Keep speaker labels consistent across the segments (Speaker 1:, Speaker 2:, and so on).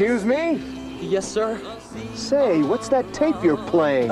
Speaker 1: Excuse me?
Speaker 2: Yes, sir?
Speaker 1: Say, what's that tape you're playing?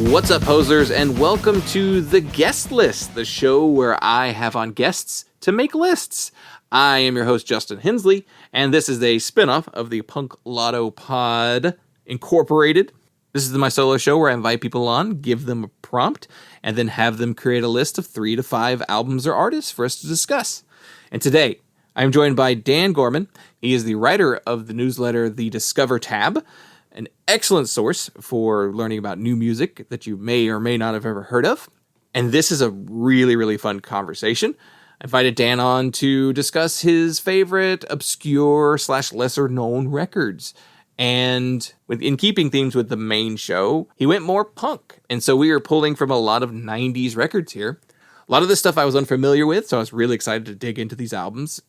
Speaker 3: What's up, posers, and welcome to the Guest List, the show where I have on guests to make lists. I am your host, Justin Hensley, and this is a spinoff of the Punk Lotto Pod Incorporated. This is my solo show where I invite people on, give them a prompt, and then have them create a list of 3 to 5 albums or artists for us to discuss. And today, I'm joined by Dan Gorman. He is the writer of the newsletter The Discover Tab, an excellent source for learning about new music that you may or may not have ever heard of. And this is a really, really fun conversation. I invited Dan on to discuss his favorite obscure / lesser known records. And in keeping themes with the main show, he went more punk. And so we are pulling from a lot of 90s records here. A lot of this stuff I was unfamiliar with, so I was really excited to dig into these albums,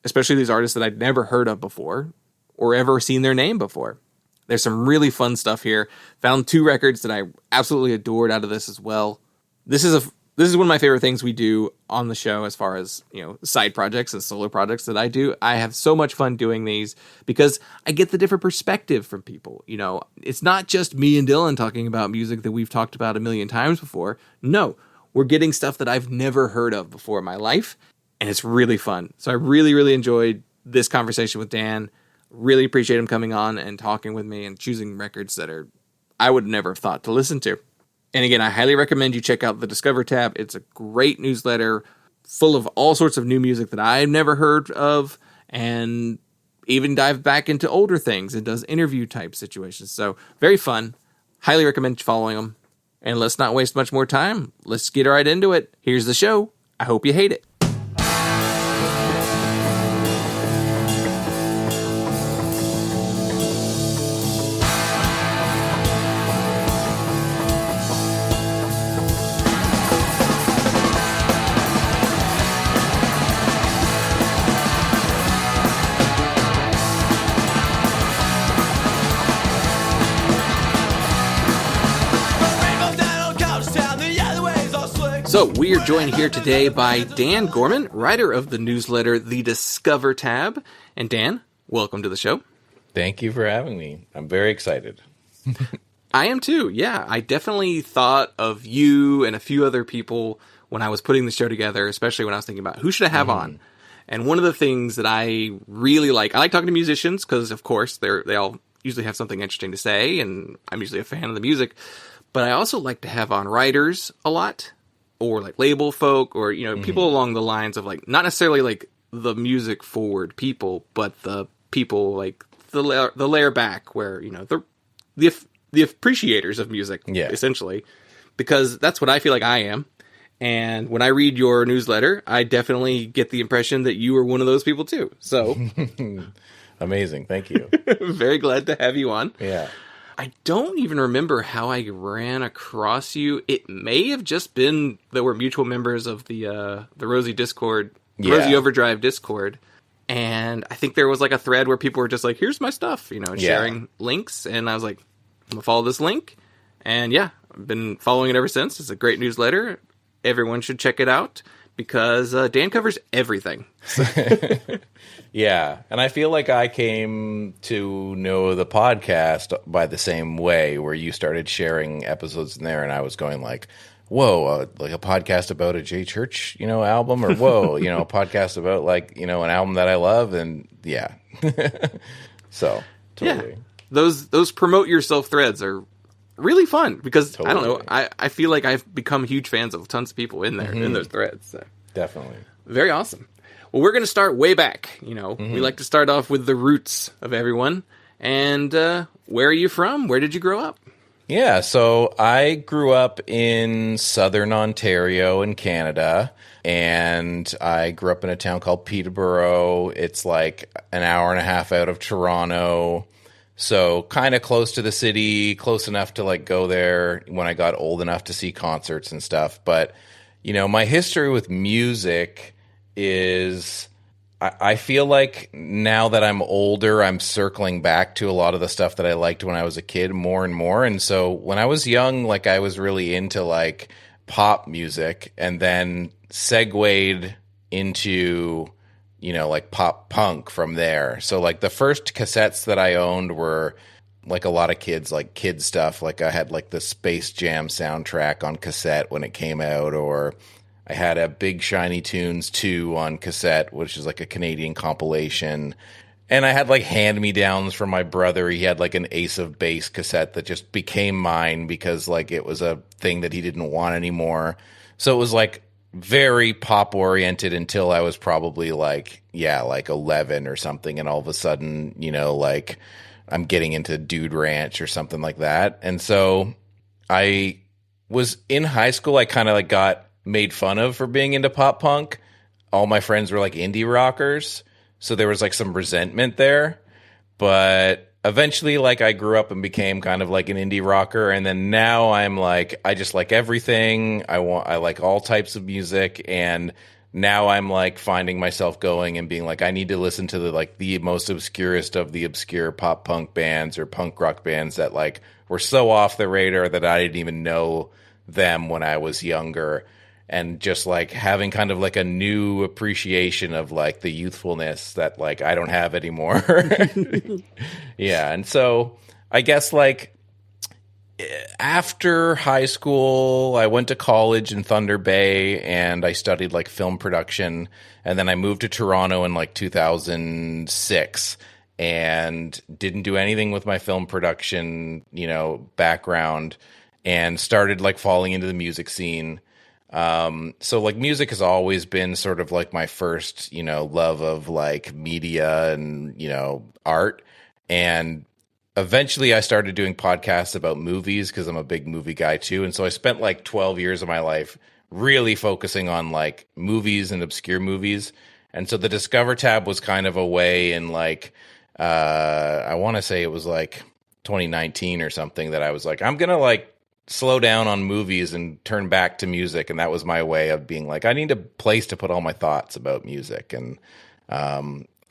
Speaker 3: especially these artists that I'd never heard of before or ever seen their name before. There's some really fun stuff here. Found 2 records that I absolutely adored out of this as well. This is one of my favorite things we do on the show as far as, side projects and solo projects that I do. I have so much fun doing these because I get the different perspective from people. It's not just me and Dylan talking about music that we've talked about a million times before. No, we're getting stuff that I've never heard of before in my life, and it's really fun. So I really, really enjoyed this conversation with Dan. Really appreciate him coming on and talking with me and choosing records that I would never have thought to listen to. And again, I highly recommend you check out the Discover tab. It's a great newsletter full of all sorts of new music that I've never heard of, and even dive back into older things. It does interview type situations. So very fun. Highly recommend following them. And let's not waste much more time. Let's get right into it. Here's the show. I hope you hate it. So we are joined here today by Dan Gorman, writer of the newsletter The Discover Tab. And Dan, welcome to the show.
Speaker 4: Thank you for having me. I'm very excited.
Speaker 3: I am too, yeah. I definitely thought of you and a few other people when I was putting the show together, especially when I was thinking about who should I have on. And one of the things that I really like talking to musicians because, of course, they all usually have something interesting to say, and I'm usually a fan of the music. But I also like to have on writers a lot, or like label folk, or people along the lines of not necessarily like the music forward people, but the people like the layer back where the appreciators of music, essentially, because that's what I feel like I am. And when I read your newsletter, I definitely get the impression that you are one of those people too. So
Speaker 4: amazing, thank you.
Speaker 3: Very glad to have you on.
Speaker 4: Yeah.
Speaker 3: I don't even remember how I ran across you. It may have just been that we're mutual members of the Rosie Discord, Rosie Overdrive Discord. And I think there was like a thread where people were just like, here's my stuff, sharing links. And I was like, I'm going to follow this link. And yeah, I've been following it ever since. It's a great newsletter. Everyone should check it out because Dan covers everything.
Speaker 4: Yeah, and I feel like I came to know the podcast by the same way, where you started sharing episodes in there, and I was going like, whoa, like a podcast about a J Church, album, or whoa, a podcast about an album that I love, and yeah. So, totally.
Speaker 3: Yeah. Those promote yourself threads are really fun because, totally. I don't know, I feel like I've become huge fans of tons of people in there, in those threads. So.
Speaker 4: Definitely.
Speaker 3: Very awesome. Well, we're going to start way back. We like to start off with the roots of everyone. And where are you from? Where did you grow up?
Speaker 4: Yeah, so I grew up in southern Ontario in Canada, and I grew up in a town called Peterborough. It's like an hour and a half out of Toronto, so kind of close to the city, close enough to go there when I got old enough to see concerts and stuff. But, my history with music is I feel like now that I'm older, I'm circling back to a lot of the stuff that I liked when I was a kid more and more. And so when I was young, like I was really into like pop music and then segued into, like pop punk from there. So like the first cassettes that I owned were like a lot of kids, like kid stuff. Like I had like the Space Jam soundtrack on cassette when it came out, or I had a Big Shiny Tunes 2 on cassette, which is like a Canadian compilation. And I had like hand-me-downs from my brother. He had like an Ace of Base cassette that just became mine because like it was a thing that he didn't want anymore. So it was like very pop-oriented until I was probably like 11 or something. And all of a sudden, like I'm getting into Dude Ranch or something like that. And so I was in high school. I kind of like got made fun of for being into pop punk. All my friends were like indie rockers, so there was like some resentment there. But eventually, like I grew up and became kind of like an indie rocker, and then now I'm like I just like everything. I like all types of music, and now I'm like finding myself going and being like I need to listen to the most obscurest of the obscure pop punk bands or punk rock bands that like were so off the radar that I didn't even know them when I was younger. And just like having kind of like a new appreciation of like the youthfulness that like I don't have anymore. Yeah. And so I guess like after high school, I went to college in Thunder Bay and I studied like film production. And then I moved to Toronto in like 2006 and didn't do anything with my film production, background, and started like falling into the music scene. So like music has always been sort of like my first, love of like media and, art. And eventually I started doing podcasts about movies because I'm a big movie guy too. And so I spent like 12 years of my life really focusing on like movies and obscure movies. And so the Discover tab was kind of a way in like, I want to say it was like 2019 or something that I was like, I'm going to like slow down on movies and turn back to music. And that was my way of being like, I need a place to put all my thoughts about music. And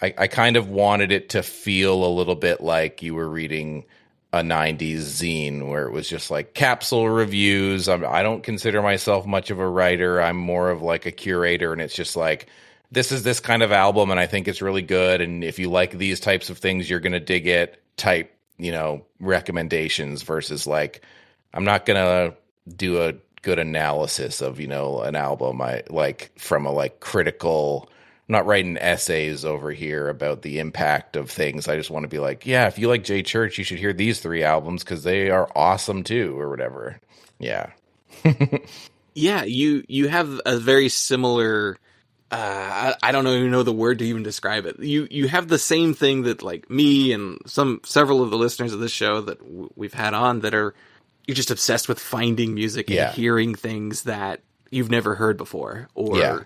Speaker 4: I kind of wanted it to feel a little bit like you were reading a 90s zine where it was just like capsule reviews. I don't consider myself much of a writer. I'm more of like a curator. And it's just like, this is this kind of album and I think it's really good. And if you like these types of things, you're going to dig it type, recommendations versus like, I'm not going to do a good analysis of, an album. I like from a like critical, I'm not writing essays over here about the impact of things. I just want to be like, yeah, if you like Jay Church, you should hear these 3 albums because they are awesome too, or whatever. Yeah.
Speaker 3: Yeah. You have a very similar, I don't even know the word to even describe it. You have the same thing that like me and several of the listeners of this show that we've had on that are, you're just obsessed with finding music and hearing things that you've never heard before, or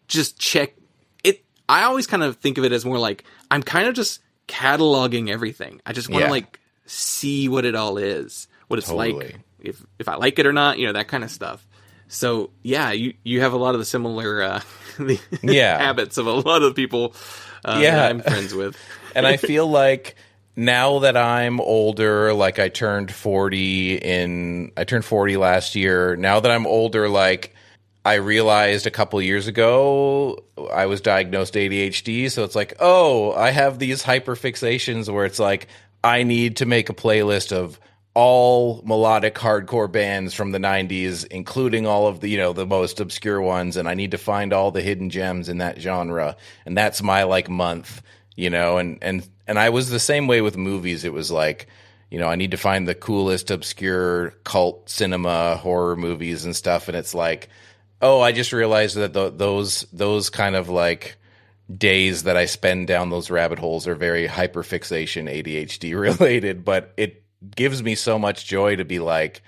Speaker 3: just check it. I always kind of think of it as more like I'm kind of just cataloging everything. I just want to like see what it all is, what it's like, if I like it or not, that kind of stuff. So yeah, you have a lot of the similar habits of a lot of people that I'm friends with.
Speaker 4: And I feel like now that I'm older, like I turned 40 last year. Now that I'm older, like I realized a couple years ago I was diagnosed ADHD. So it's like, oh, I have these hyperfixations where it's like I need to make a playlist of all melodic hardcore bands from the 90s, including all of the, the most obscure ones. And I need to find all the hidden gems in that genre. And that's my like month, and I was the same way with movies. It was like, I need to find the coolest, obscure cult cinema horror movies and stuff. And it's like, oh, I just realized that those kind of like days that I spend down those rabbit holes are very hyperfixation ADHD related, but it gives me so much joy to be like,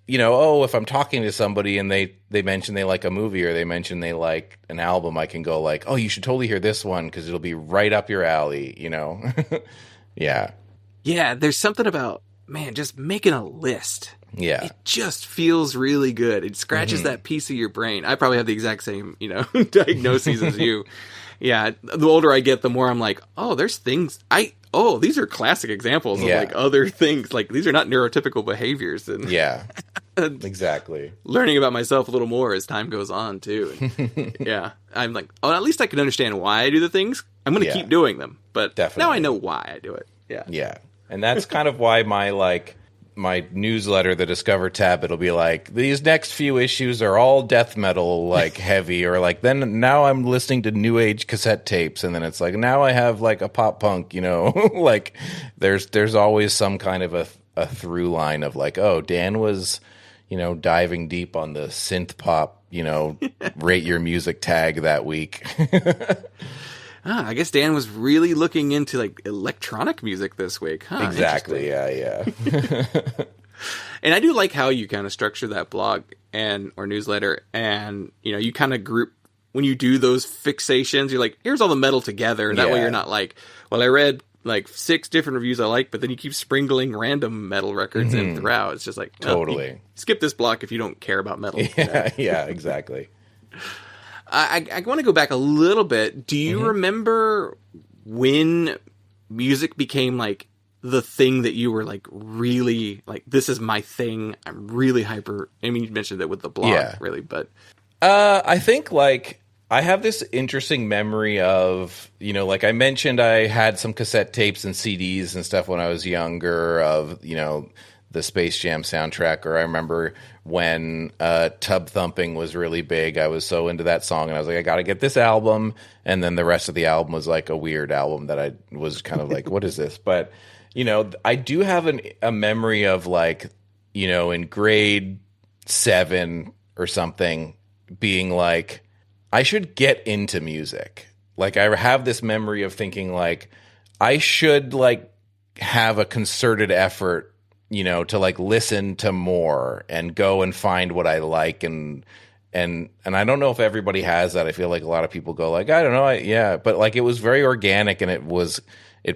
Speaker 4: if I'm talking to somebody and they mention they like a movie or they mention they like an album, I can go like, oh, you should totally hear this one because it'll be right up your alley, Yeah.
Speaker 3: Yeah, there's something about, man, just making a list.
Speaker 4: Yeah.
Speaker 3: It just feels really good. It scratches that piece of your brain. I probably have the exact same, diagnoses as you. Yeah, the older I get, the more I'm like, oh, there's things these are classic examples of like other things. Like these are not neurotypical behaviors. And
Speaker 4: Yeah, exactly.
Speaker 3: Learning about myself a little more as time goes on too. And, yeah, I'm like, oh, at least I can understand why I do the things. I'm going to keep doing them, but
Speaker 4: definitely.
Speaker 3: Now I know why I do it. Yeah,
Speaker 4: yeah, and that's kind of why my newsletter, the Discover tab, it'll be like, these next few issues are all death metal, like heavy, or like then now I'm listening to new age cassette tapes, and then it's like now I have like a pop punk, like there's always some kind of a through line of like, oh, Dan was, diving deep on the synth pop, rate your music tag that week.
Speaker 3: I guess Dan was really looking into like electronic music this week. Huh,
Speaker 4: exactly. Yeah.
Speaker 3: And I do like how you kind of structure that blog or newsletter, and you kind of group when you do those fixations. You're like, here's all the metal together, and that way you're not like, well, I read like 6 different reviews I like, but then you keep sprinkling random metal records in throughout. It's just like
Speaker 4: totally
Speaker 3: skip this block if you don't care about metal.
Speaker 4: Yeah, exactly.
Speaker 3: I want to go back a little bit. Do you remember when music became like the thing that you were like really like, this is my thing? I'm really hyper. I mean, you mentioned that with the blog, really, but
Speaker 4: I think like I have this interesting memory of, like I mentioned, I had some cassette tapes and CDs and stuff when I was younger of, the Space Jam soundtrack, or I remember when Tub Thumping was really big. I was so into that song, and I was like, I got to get this album. And then the rest of the album was like a weird album that I was kind of like, what is this? But, I do have a memory of like, in grade 7 or something being like, I should get into music. Like I have this memory of thinking like, I should like have a concerted effort to like listen to more and go and find what I like. And I don't know if everybody has that. I feel like a lot of people go like, I don't know. But like, it was very organic, and it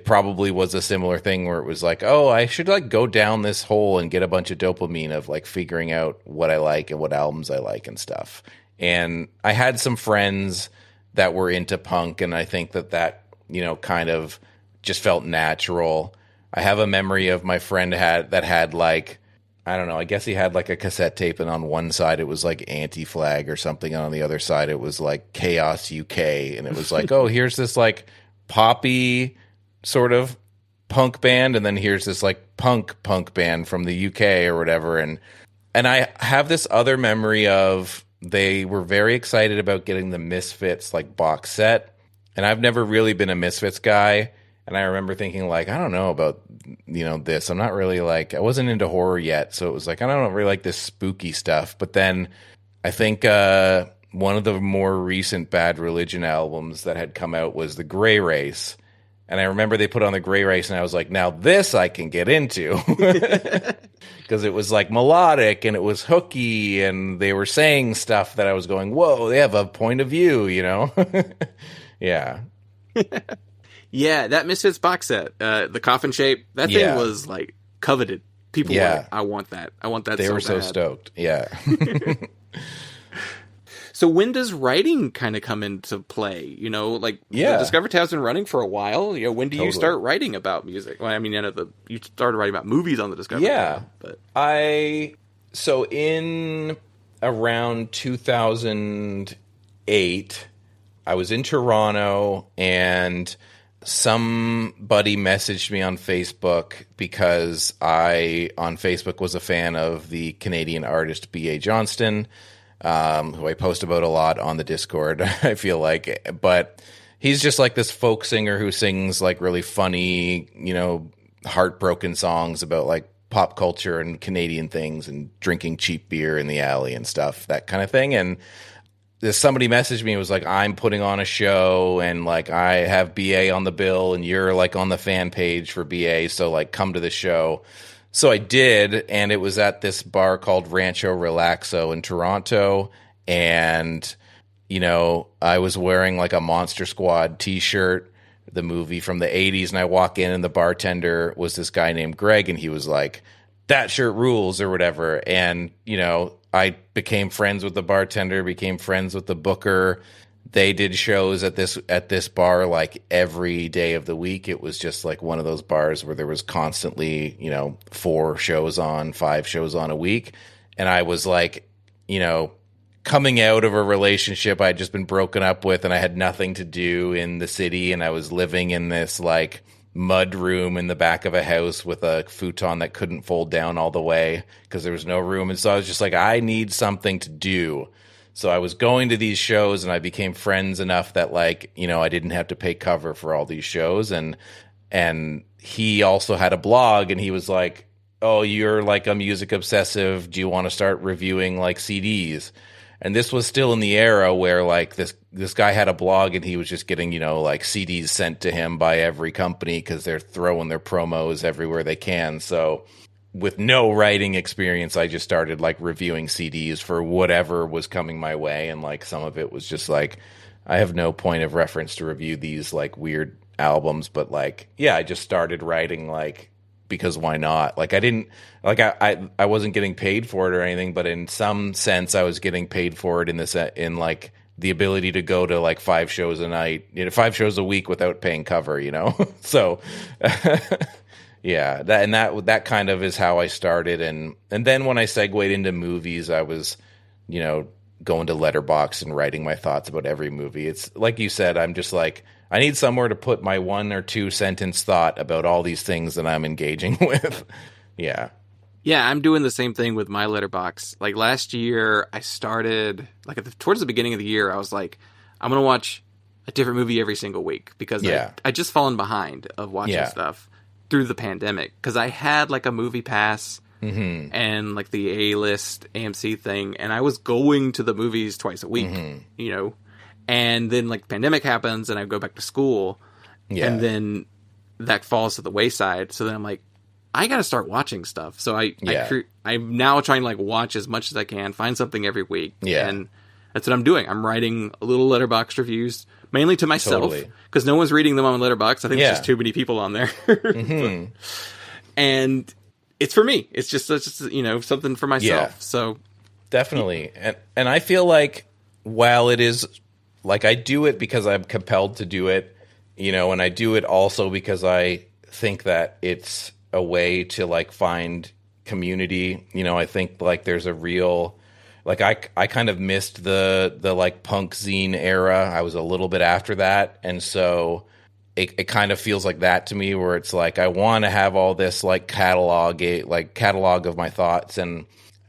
Speaker 4: probably was a similar thing where it was like, oh, I should like go down this hole and get a bunch of dopamine of like figuring out what I like and what albums I like and stuff. And I had some friends that were into punk, and I think that kind of just felt natural. I have a memory of my friend that had like, I don't know, I guess he had like a cassette tape, and on one side it was like Anti-Flag or something, and on the other side it was like Chaos UK, and it was like, oh, here's this like poppy sort of punk band, and then here's this like punk band from the UK or whatever, and I have this other memory of they were very excited about getting the Misfits like box set, and I've never really been a Misfits guy. And I remember thinking, like, I don't know about, this. I'm not really like, I wasn't into horror yet. So it was like, I don't really like this spooky stuff. But then I think one of the more recent Bad Religion albums that had come out was The Grey Race. And I remember they put on The Grey Race, and I was like, now this I can get into. Because it was like melodic, and it was hooky, and they were saying stuff that I was going, whoa, they have a point of view, Yeah.
Speaker 3: Yeah, that Misfits box set, the coffin shape, that thing was like coveted. People were like, I want that. I want that.
Speaker 4: They were so stoked. Yeah.
Speaker 3: So when does writing kind of come into play? The Discover tab's been running for a while. When do you start writing about music? Well, I mean, you started writing about movies on the Discover tab. But
Speaker 4: so in around 2008, I was in Toronto, and somebody messaged me on Facebook because I, on Facebook, was a fan of the Canadian artist B.A. Johnston, who I post about a lot on the Discord, I feel like. But he's just like this folk singer who sings like really funny, heartbroken songs about like pop culture and Canadian things and drinking cheap beer in the alley and stuff, that kind of thing. And somebody messaged me and was like, I'm putting on a show, and like I have BA on the bill, and you're like on the fan page for BA, so like come to the show. So I did, and it was at this bar called Rancho Relaxo in Toronto, and I was wearing like a Monster Squad t-shirt, the movie from the 80s, and I walk in, and the bartender was this guy named Greg, and he was like, that shirt rules or whatever. And I became friends with the bartender, became friends with the booker. they did shows at this bar like every day of the week. It was just like one of those bars where there was constantly, 4 shows on, 5 shows on a week. And I was like, coming out of a relationship I'd just been broken up with, and I had nothing to do in the city, and I was living in this like mud room in the back of a house with a futon that couldn't fold down all the way because there was no room. And so I was just like, I need something to do. So I was going to these shows, and I became friends enough that like, I didn't have to pay cover for all these shows. And he also had a blog, and he was like, oh, you're like a music obsessive. Do you want to start reviewing like CDs? And this was still in the era where like this guy had a blog, and he was just getting, like CDs sent to him by every company because they're throwing their promos everywhere they can. So with no writing experience, I just started like reviewing CDs for whatever was coming my way. And like some of it was just like, I have no point of reference to review these like weird albums. But like, yeah, I just started writing like, because why not? Like I didn't like I wasn't getting paid for it or anything, but in some sense I was getting paid for it in like the ability to go to like 5 shows a night, 5 shows a week without paying cover, So yeah, that kind of is how I started, and then when I segued into movies, I was, going to Letterboxd and writing my thoughts about every movie. It's like you said, I'm just like, I need somewhere to put my 1 or 2 sentence thought about all these things that I'm engaging with. Yeah.
Speaker 3: Yeah, I'm doing the same thing with my Letterboxd. Like last year, I started like towards the beginning of the year. I was like, I'm gonna watch a different movie every single week because I just fallen behind of watching stuff through the pandemic because I had like a movie pass and like the A-list AMC thing, and I was going to the movies twice a week, and then like pandemic happens and I go back to school, and then that falls to the wayside. So then I'm like, I got to start watching stuff. So I'm now trying to like watch as much as I can, find something every week. Yeah. And that's what I'm doing. I'm writing a little Letterboxd reviews, mainly to myself, because no one's reading them on Letterboxd. I think there's just too many people on there. And it's for me. It's just something for myself. Yeah. So
Speaker 4: definitely. And I feel like while it is like I do it because I'm compelled to do it, and I do it also because I think that it's a way to like find community. I think like there's a real, like I kind of missed the like punk zine era. I was a little bit after that. And so it kind of feels like that to me, where it's like, I want to have all this like catalog of my thoughts. And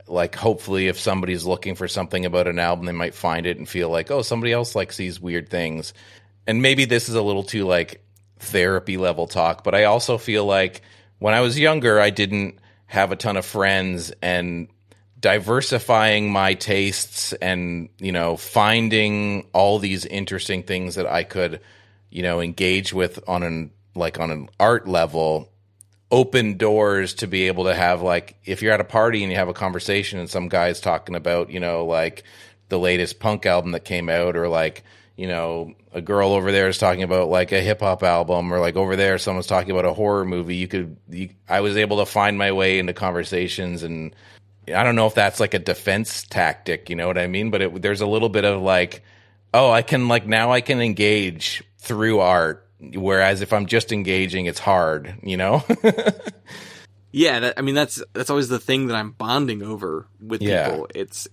Speaker 4: like, hopefully if somebody's looking for something about an album, they might find it and feel like, oh, somebody else likes these weird things. And maybe this is a little too like therapy level talk, but I also feel like when I was younger, I didn't have a ton of friends, and diversifying my tastes and, finding all these interesting things that I could, engage with on an art level opened doors to be able to have like, if you're at a party and you have a conversation and some guy's talking about, like the latest punk album that came out, or like, a girl over there is talking about like a hip hop album, or like over there someone's talking about a horror movie. I was able to find my way into conversations, and I don't know if that's like a defense tactic, you know what I mean? But there's a little bit of like, oh, I can engage through art, whereas if I'm just engaging, it's hard,
Speaker 3: Yeah, that's always the thing that I'm bonding over with people. It's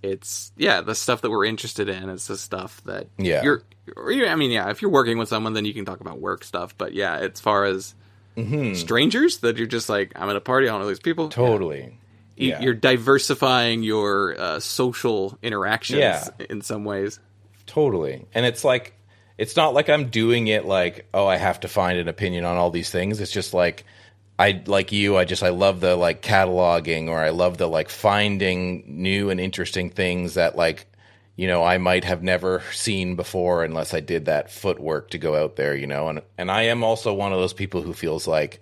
Speaker 3: the stuff that we're interested in. It's the stuff that if you're working with someone, then you can talk about work stuff. But yeah, as far as strangers that you're just like, I'm at a party, I don't know these people.
Speaker 4: Totally.
Speaker 3: Yeah. You're diversifying your social interactions in some ways.
Speaker 4: Totally. And it's like, it's not like I'm doing it like, oh, I have to find an opinion on all these things. It's just like, I love the like cataloging, or I love the like finding new and interesting things that like, I might have never seen before unless I did that footwork to go out there, and I am also one of those people who feels like,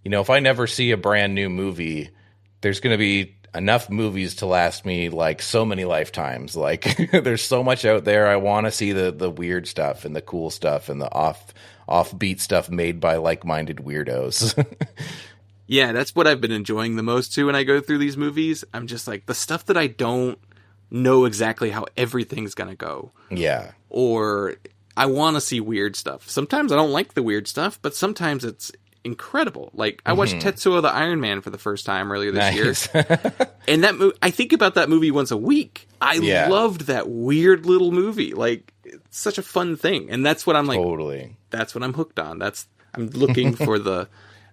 Speaker 4: if I never see a brand new movie, there's going to be enough movies to last me like so many lifetimes. Like there's so much out there. I want to see the weird stuff and the cool stuff and the offbeat stuff made by like-minded weirdos.
Speaker 3: Yeah, that's what I've been enjoying the most too when I go through these movies. I'm just like, the stuff that I don't know exactly how everything's gonna go.
Speaker 4: Yeah.
Speaker 3: Or I want to see weird stuff. Sometimes I don't like the weird stuff, but sometimes it's incredible. Like, I watched Tetsuo the Iron Man for the first time earlier this year. And that I think about that movie once a week. I loved that weird little movie. Like, it's such a fun thing. And that's what I'm like,
Speaker 4: Totally.
Speaker 3: That's what I'm hooked on. I'm looking for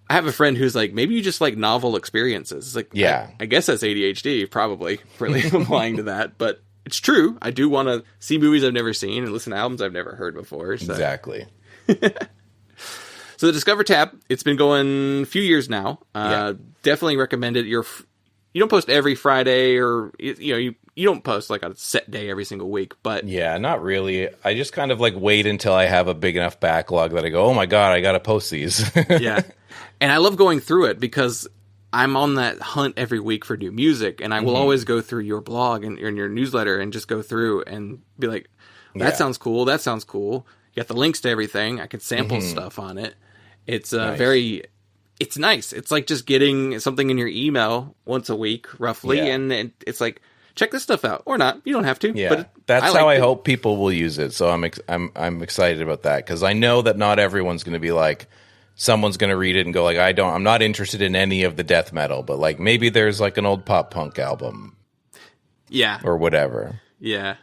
Speaker 3: I have a friend who's like, maybe you just like novel experiences. It's like,
Speaker 4: yeah.
Speaker 3: I guess that's ADHD, probably, really applying to that. But it's true. I do want to see movies I've never seen and listen to albums I've never heard before. So.
Speaker 4: Exactly.
Speaker 3: So the Discover tab, it's been going a few years now. Definitely recommend it. You don't post every Friday, or you don't post like a set day every single week. But
Speaker 4: yeah, not really. I just kind of like wait until I have a big enough backlog that I go, oh my god, I got to post these.
Speaker 3: Yeah, and I love going through it because I'm on that hunt every week for new music, and I will always go through your blog and your newsletter and just go through and be like, that sounds cool. That sounds cool. You got the links to everything. I can sample stuff on it. It's nice. It's nice. It's like just getting something in your email once a week, roughly, and it's like, check this stuff out, or not. You don't have to.
Speaker 4: Yeah,
Speaker 3: but
Speaker 4: that's how I hope people will use it. So I'm excited about that, because I know that not everyone's going to be like, someone's going to read it and go like, I'm not interested in any of the death metal, but like maybe there's like an old pop punk album, or whatever.
Speaker 3: Yeah.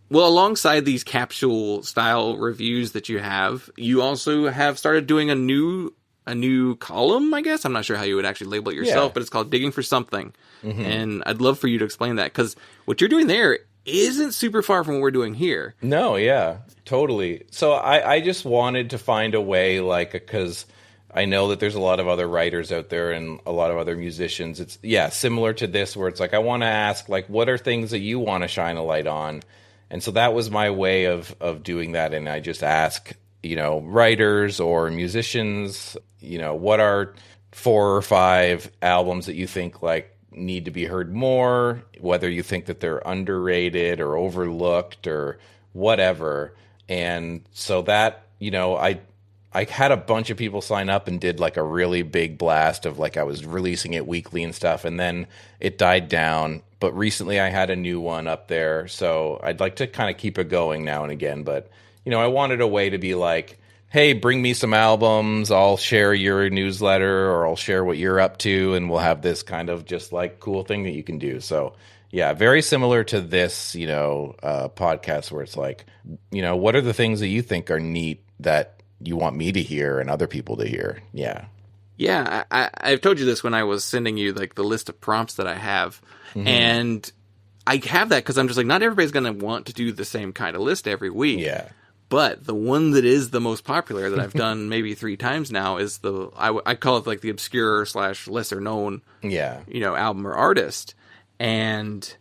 Speaker 3: Well, alongside these capsule style reviews that you also have started doing a new column, I guess. I'm not sure how you would actually label it yourself, but it's called Digging for Something. And I'd love for you to explain that, because what you're doing there isn't super far from what we're doing here. No,
Speaker 4: yeah, totally. So I just wanted to find a way, like, because I know that there's a lot of other writers out there and a lot of other musicians. It's, similar to this, where it's like, I want to ask, like, what are things that you want to shine a light on? And so that was my way of doing that. And I just ask, writers or musicians, what are 4 or 5 albums that you think like need to be heard more, whether you think that they're underrated or overlooked or whatever. And so that, I had a bunch of people sign up and did like a really big blast of like, I was releasing it weekly and stuff, and then it died down. But recently I had a new one up there, so I'd like to kind of keep it going now and again. But, I wanted a way to be like, hey, bring me some albums, I'll share your newsletter, or I'll share what you're up to, and we'll have this kind of just like cool thing that you can do. So yeah, very similar to this, podcast, where it's like, what are the things that you think are neat that you want me to hear and other people to hear?
Speaker 3: Yeah, I've told you this when I was sending you like the list of prompts that I have, and I have that because I'm just like, not everybody's going to want to do the same kind of list every week.
Speaker 4: Yeah.
Speaker 3: But the one that is the most popular that I've done maybe 3 times now is I call it like the obscure / lesser known, album or artist. And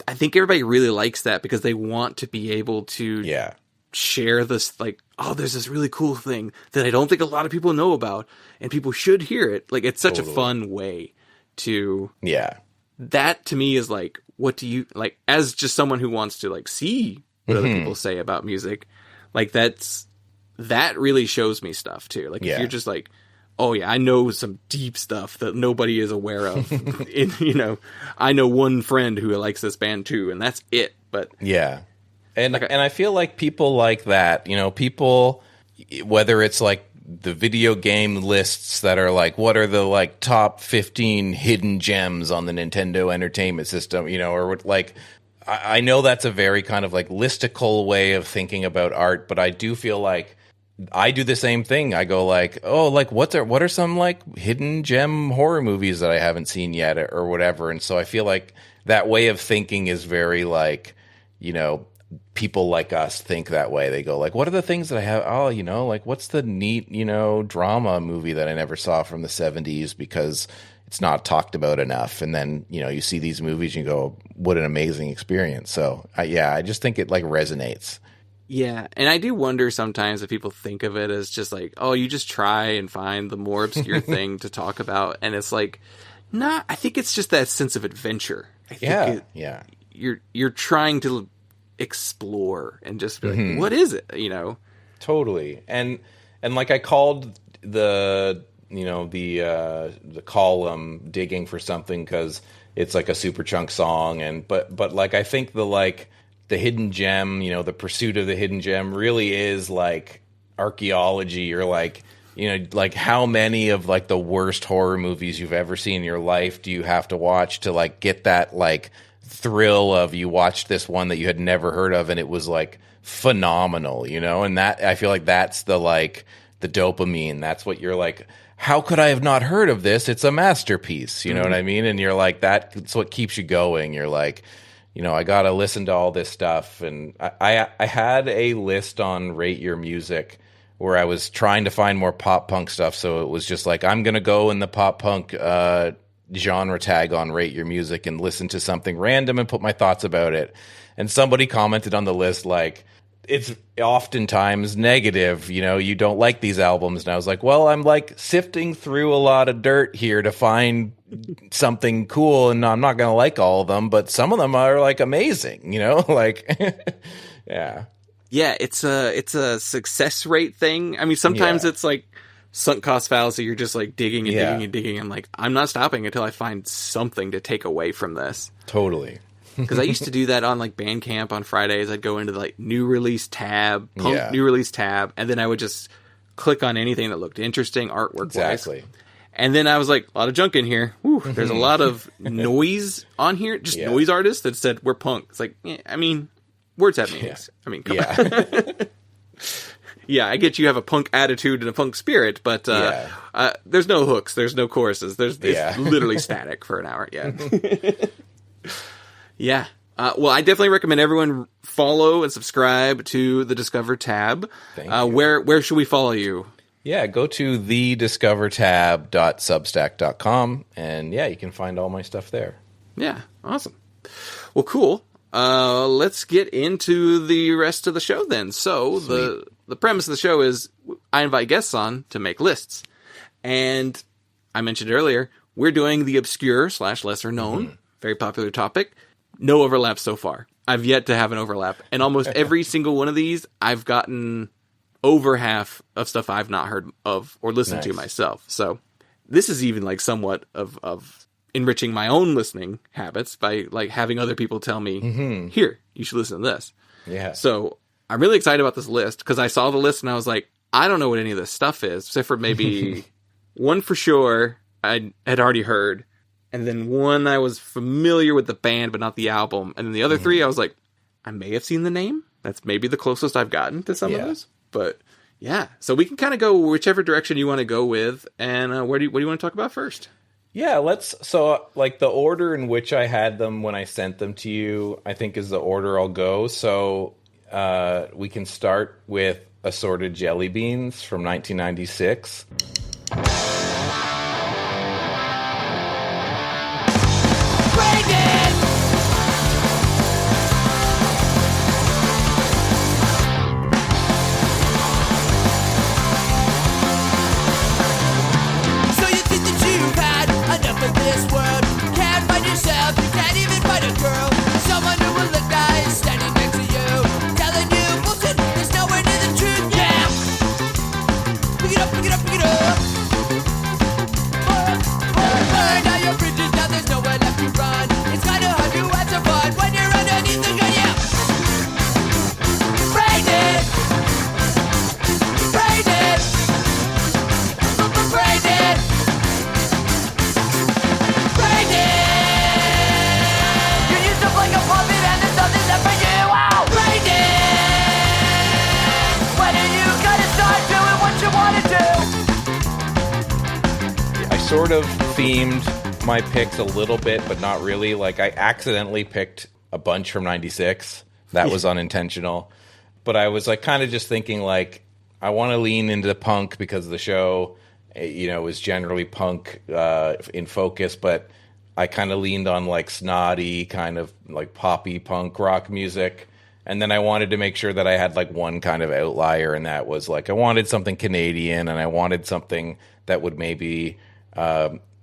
Speaker 3: I think everybody really likes that because they want to be able to share this, like, oh, there's this really cool thing that I don't think a lot of people know about, and people should hear it. Like, it's such a fun way to... Yeah. That, to me, is like, what do you... Like, as just someone who wants to, like, see what other people say about music, like, that really shows me stuff, too. Like, if you're just like, oh, yeah, I know some deep stuff that nobody is aware of. I know one friend who likes this band, too, and that's it. But... Yeah. And I feel like people like that, people, whether it's like the video game lists that are like, what are the like top 15 hidden gems on the Nintendo Entertainment System, or like, I know that's a very kind of like listicle way of thinking about art, but I do feel like I do the same thing. I go like, oh, like what are some like hidden gem horror movies that I haven't seen yet or whatever. And so I feel like that way of thinking is very like, people like us think that way. They go like, what are the things that I have? Oh, like what's the neat, drama movie that I never saw from the 70s because it's not talked about enough. And then, you see these movies and you go, what an amazing experience. So I just think it like resonates. Yeah. And I do wonder sometimes if people think of it as just like, oh, you just try and find the more obscure thing to talk about. And it's like, nah, I think it's just that sense of adventure. I think you're trying to explore and just be like, what is it? Totally. And like I called the column Digging for Something because it's like a super chunk song, and but like I think the like
Speaker 4: the hidden gem, the pursuit of the hidden gem really is like archaeology, or like, like how many of like the worst horror movies you've ever seen in your life do you have to watch to like get that like thrill of you watched this one that you had never heard of and it was like phenomenal, and that I feel like that's the like the dopamine. That's what you're like, how could I have not heard of this? It's a masterpiece. You know what I mean? And you're like, that's what keeps you going. You're like, I got to listen to all this stuff. And I had a list on Rate Your Music where I was trying to find more pop punk stuff. So it was just like, I'm going to go in the pop punk genre tag on Rate Your Music and listen to something random and put my thoughts about it. And somebody commented on the list like, it's oftentimes negative, you don't like these albums. And I was like, well, I'm like sifting through a lot of dirt here to find something cool. And I'm not going to like all of them, but some of them are like amazing, like, yeah.
Speaker 3: Yeah, it's a success rate thing. I mean, sometimes it's like sunk cost fallacy. You're just like digging and digging and digging. And like, I'm not stopping until I find something to take away from this.
Speaker 4: Totally.
Speaker 3: Because I used to do that on like Bandcamp on Fridays. I'd go into the like new release tab, new release tab, and then I would just click on anything that looked interesting artwork-wise.
Speaker 4: Exactly.
Speaker 3: And then I was like, a lot of junk in here. Whew, there's a lot of noise on here, just noise artists that said we're punk. It's like, I mean, words have meanings. I mean, come on. Yeah, I get you have a punk attitude and a punk spirit, but there's no hooks, there's no choruses. It's literally static for an hour. Yeah. Yeah. Well, I definitely recommend everyone follow and subscribe to the Discover tab.
Speaker 4: Thank you.
Speaker 3: Where should we follow you?
Speaker 4: Yeah, go to thediscovertab.substack.com, and you can find all my stuff there.
Speaker 3: Yeah, awesome. Well, cool. Let's get into the rest of the show then. So the premise of the show is I invite guests on to make lists. And I mentioned earlier, we're doing the obscure / lesser known, very popular topic. No overlap so far. I've yet to have an overlap. And almost every single one of these, I've gotten over half of stuff I've not heard of or listened to myself. So this is even like somewhat of enriching my own listening habits by like having other people tell me, here, you should listen to this.
Speaker 4: Yeah.
Speaker 3: So I'm really excited about this list because I saw the list and I was like, I don't know what any of this stuff is, except for maybe one for sure I had already heard. And then one I was familiar with the band, but not the album. And then the other three, I was like, I may have seen the name. That's maybe the closest I've gotten to some of those. But yeah, so we can kind of go whichever direction you want to go with. And what do you want to talk about first?
Speaker 4: Yeah, so like the order in which I had them when I sent them to you, I think is the order I'll go. So we can start with Assorted Jelly Beans from 1996.
Speaker 2: Braindead! So you think that you've had enough of this world? You can't find yourself, you can't even find a girl. Someone who will look nice standing next to you, telling you bullshit, there's nowhere near the truth, yeah! Pick it up, pick it up, pick it up! Burn all your bridges, now there's nowhere left to run. It's kinda hard to have some fun when you're underneath the gun, yeah! Braindead! Braindead! Braindead! Braindead! You're used up like a puppet and there's nothing left for you, wow! Braindead! When are you gonna start doing what you wanna do?
Speaker 4: I sort of themed my picks a little bit, but not really. Like I accidentally picked a bunch from 96. That was unintentional. But I was like kind of just thinking like I want to lean into punk because the show, is generally punk in focus, but I kind of leaned on like snotty kind of like poppy punk rock music. And then I wanted to make sure that I had like one kind of outlier, and that was like I wanted something Canadian, and I wanted something that would maybe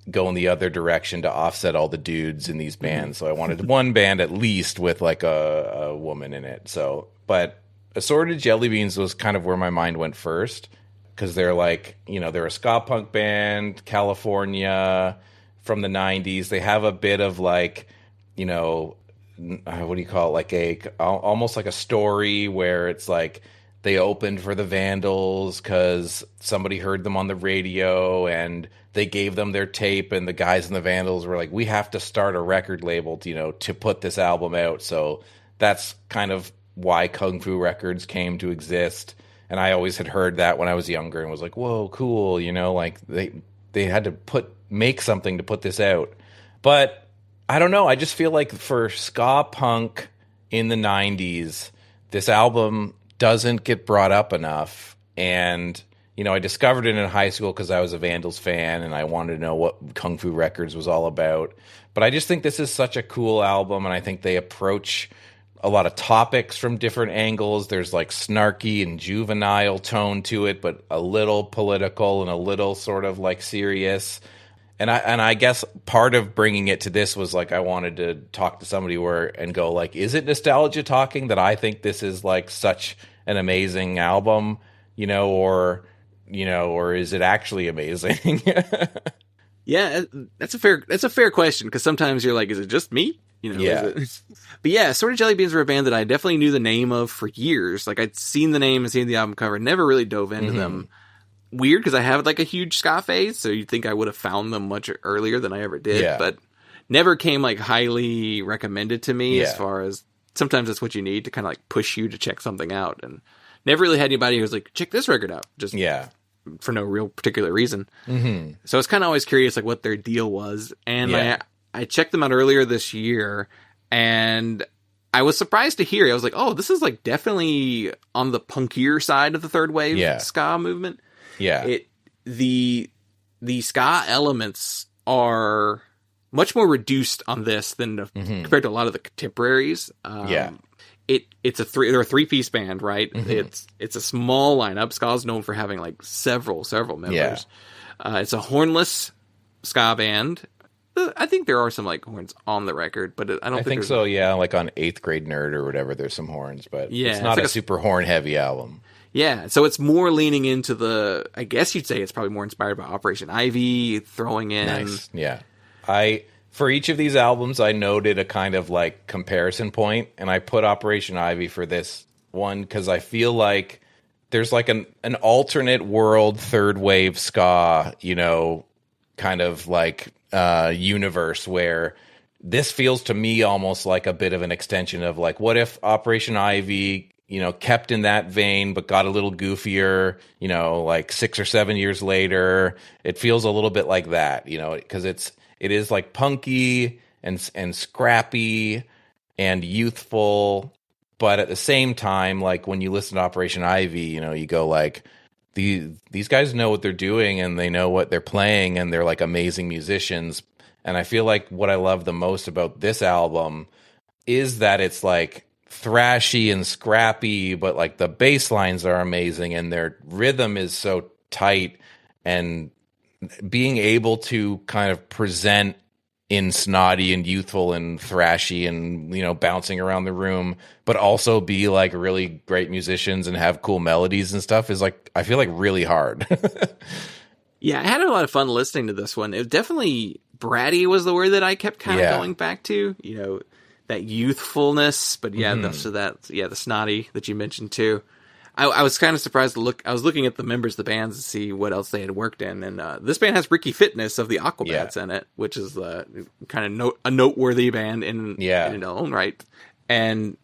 Speaker 4: go in the other direction to offset all the dudes in these bands. So I wanted one band at least with like a woman in it. So, but Assorted Jelly Beans was kind of where my mind went first, because they're like, they're a ska punk band, California from the 90s. They have a bit of like, what do you call it? Like almost like a story where it's like they opened for the Vandals because somebody heard them on the radio and they gave them their tape, and the guys in the Vandals were like, we have to start a record label, to put this album out. So that's kind of why Kung Fu Records came to exist. And I always had heard that when I was younger and was like, whoa, cool, like they had to make something to put this out. But I don't know, I just feel like for ska punk in the 90s, this album doesn't get brought up enough. And, I discovered it in high school because I was a Vandals fan and I wanted to know what Kung Fu Records was all about. But I just think this is such a cool album, and I think they approach a lot of topics from different angles. There's like snarky and juvenile tone to it, but a little political and a little sort of like serious. And I guess part of bringing it to this was like I wanted to talk to somebody and go like, is it nostalgia talking that I think this is like such an amazing album, or is it actually amazing?
Speaker 3: Yeah, that's a fair question, because sometimes you're like, is it just me?
Speaker 4: Yeah.
Speaker 3: But yeah, Assorted Jelly Beans were a band that I definitely knew the name of for years. Like, I'd seen the name and seen the album cover, never really dove into them. Weird, because I have like a huge ska phase, so you'd think I would have found them much earlier than I ever did, but never came like highly recommended to me, as far as sometimes that's what you need to kind of like push you to check something out, and never really had anybody who was like, check this record out, just for no real particular reason. So I was kind of always curious like what their deal was, and I checked them out earlier this year, and I was surprised to hear, I was like, oh, this is like definitely on the punkier side of the third wave ska movement. Yeah. The ska elements are much more reduced on this than compared to a lot of the contemporaries. They're a 3-piece band, right? It's a small lineup. Ska's known for having like several members. It's a hornless ska band. I think there are some like horns on the record, but I think
Speaker 4: so. Yeah, like on 8th Grade Nerd or whatever, there's some horns, but it's not a super horn heavy album.
Speaker 3: Yeah, so it's more leaning into I guess you'd say it's probably more inspired by Operation Ivy, throwing in.
Speaker 4: Nice. Yeah. For each of these albums, I noted a kind of like comparison point, and I put Operation Ivy for this one because I feel like there's like an alternate world third wave ska, kind of like universe where this feels to me almost like a bit of an extension of like, what if Operation Ivy kept in that vein, but got a little goofier, like 6 or 7 years later. It feels a little bit like that, because it is like punky and scrappy and youthful. But at the same time, like when you listen to Operation Ivy, you go like, these guys know what they're doing and they know what they're playing and they're like amazing musicians. And I feel like what I love the most about this album is that it's like thrashy and scrappy, but like the bass lines are amazing and their rhythm is so tight, and being able to kind of present in snotty and youthful and thrashy and bouncing around the room, but also be like really great musicians and have cool melodies and stuff is like, I feel like really hard.
Speaker 3: Yeah, I had a lot of fun listening to this one. It definitely, bratty was the word that I kept kind of going back to, that youthfulness, but the snotty that you mentioned too. I was kind of surprised to look. I was looking at the members of the bands to see what else they had worked in, and this band has Ricky Fitness of the Aquabats in it, which is kind of a noteworthy band in its own right. And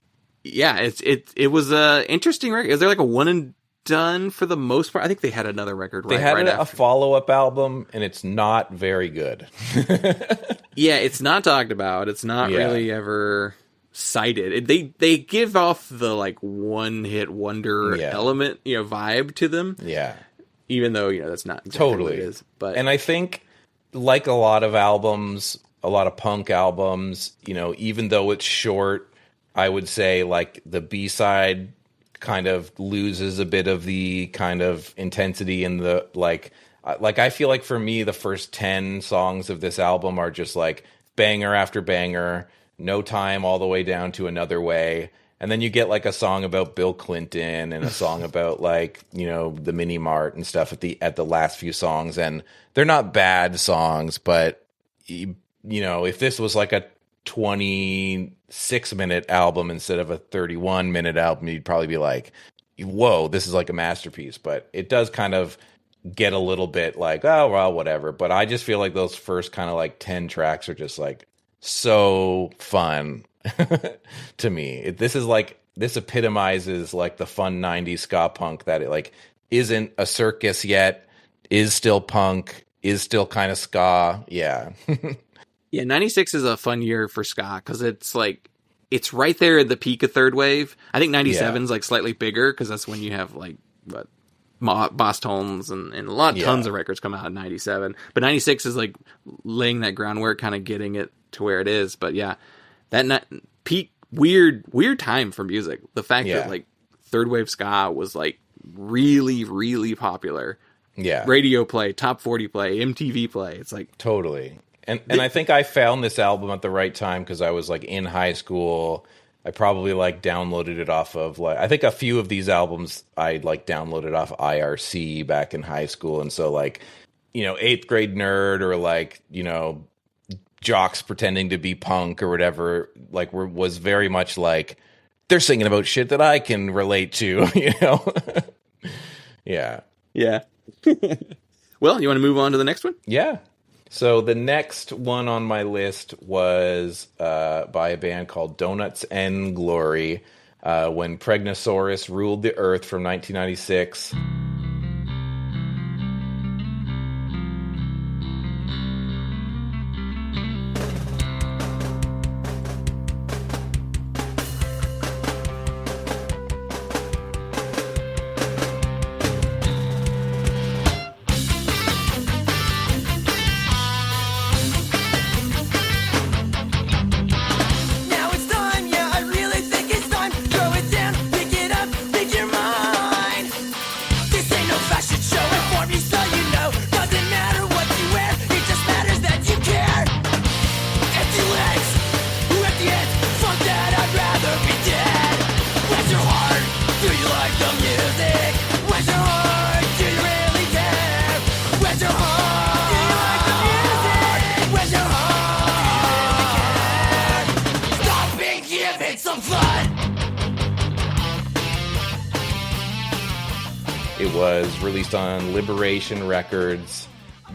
Speaker 3: it was a interesting record. Is there like a one and done for the most part? I think they had another record.
Speaker 4: They had a follow-up album, and it's not very good.
Speaker 3: Yeah, it's not talked about. It's not really ever cited. They give off the like one-hit wonder element, vibe to them. Yeah, even though that's not exactly what it is. But
Speaker 4: and I think like a lot of albums, a lot of punk albums, even though it's short, I would say like the B-side kind of loses a bit of the kind of intensity and the like I feel like for me the first 10 songs of this album are just like banger after banger, No Time all the way down to Another Way, and then you get like a song about Bill Clinton and a song about like the mini mart and stuff at the last few songs, and they're not bad songs, but if this was like a 26-minute album instead of a 31-minute album, you'd probably be like, whoa, this is like a masterpiece. But it does kind of get a little bit like, oh, well, whatever. But I just feel like those first kind of like 10 tracks are just like so fun to me. This epitomizes like the fun 90s ska punk that it like isn't a circus yet, is still punk, is still kind of ska. Yeah.
Speaker 3: Yeah, 96 is a fun year for ska because it's like, it's right there at the peak of third wave. I think 97 is like slightly bigger because that's when you have like Boss Tones and tons of records come out in 97. But 96 is like laying that groundwork, kind of getting it to where it is. But yeah, that peak, weird time for music. The fact that like third wave ska was like really, really popular.
Speaker 4: Yeah.
Speaker 3: Radio play, top 40 play, MTV play. It's like
Speaker 4: totally. And I think I found this album at the right time because I was like in high school. I probably like downloaded it off of like, I think a few of these albums I like downloaded off IRC back in high school. And so like, you know, 8th grade nerd or like, you know, jocks pretending to be punk or whatever, like was very much like, they're singing about shit that I can relate to, you know? Yeah.
Speaker 3: Yeah. Well, you want to move on to the next one?
Speaker 4: Yeah. So the next one on my list was by a band called Donuts and Glory, when Pregnosaurus ruled the earth from 1996.
Speaker 2: Now it's time, yeah, I really think it's time. Throw it down, pick it up, pick your mind. This ain't no fashion show, inform you so you know. Doesn't matter what you wear, it just matters that you care. Empty legs, empty heads, fuck that, I'd rather be dead. Where's your heart? Do you like the music? Where's your heart? Do you really care? Where's your heart? Do you like the music? Where's your heart? Stop and give it some fun.
Speaker 4: It was released on Liberation Records.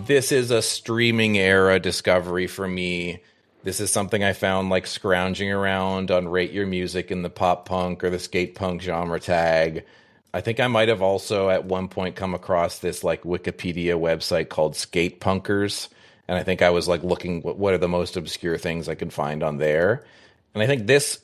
Speaker 4: This is a streaming era discovery for me. This is something I found like scrounging around on Rate Your Music in the pop punk or the skate punk genre tag. I think I might have also at one point come across this like Wikipedia website called Skate Punkers. And I think I was like looking, what are the most obscure things I could find on there? And I think this,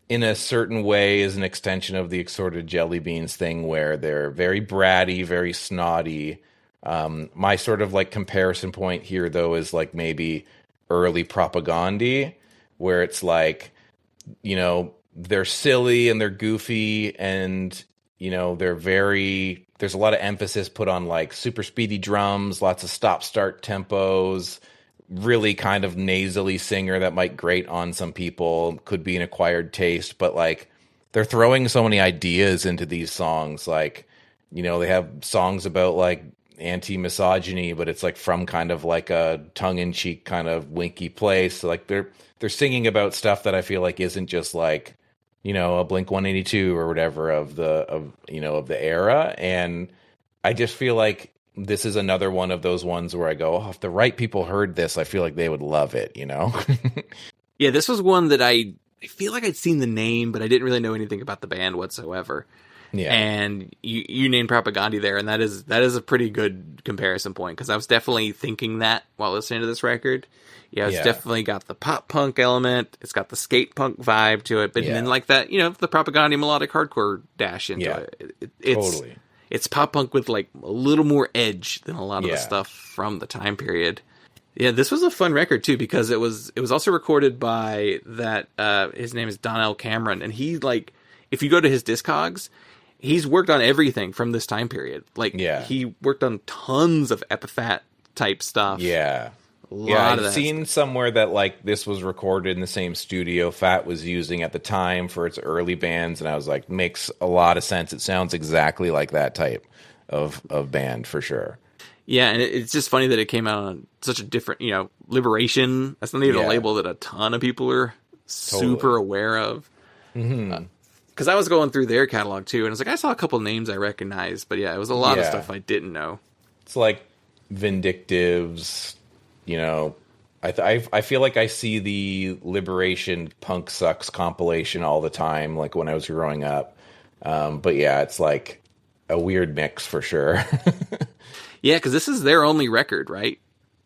Speaker 4: in a certain way, is an extension of the Assorted Jelly Beans thing where they're very bratty, very snotty. My sort of like comparison point here, though, is like maybe early Propaganda, where it's like, you know, they're silly and they're goofy and, you know, there's a lot of emphasis put on like super speedy drums, lots of stop-start tempos, really kind of nasally singer that might grate on some people, could be an acquired taste, but like they're throwing so many ideas into these songs. Like, you know, they have songs about like anti-misogyny, but it's like from kind of like a tongue-in-cheek kind of winky place. So like they're singing about stuff that I feel like isn't just like, you know, a Blink-182 or whatever of the era. And I just feel like this is another one of those ones where I go, oh, if the right people heard this, I feel like they would love it, you know?
Speaker 3: Yeah, this was one that I feel like I'd seen the name, but I didn't really know anything about the band whatsoever.
Speaker 4: Yeah.
Speaker 3: And you named Propaganda there, and that is a pretty good comparison point, because I was definitely thinking that while listening to this record. Yeah, it's definitely got the pop punk element, it's got the skate punk vibe to it, but then like that, you know, the Propaganda melodic hardcore dash into it. It's
Speaker 4: totally.
Speaker 3: It's pop punk with like a little more edge than a lot of the stuff from the time period. Yeah, this was a fun record too, because it was also recorded by that his name is Donnell Cameron, and he, like, if you go to his Discogs, he's worked on everything from this time period. Like, he worked on tons of Epitaph type stuff.
Speaker 4: Yeah. I've seen somewhere that like this was recorded in the same studio Fat was using at the time for its early bands, and I was like, makes a lot of sense. It sounds exactly like that type of band for sure.
Speaker 3: Yeah, and it's just funny that it came out on such a different, Liberation. That's not even a label that a ton of people are super aware of. Because I was going through their catalog too, and I was like, I saw a couple names I recognized, but yeah, it was a lot of stuff I didn't know.
Speaker 4: It's like Vindictives, I feel like I see the Liberation Punk Sucks compilation all the time, like when I was growing up. But yeah, it's like a weird mix for sure.
Speaker 3: Yeah, because this is their only record, right?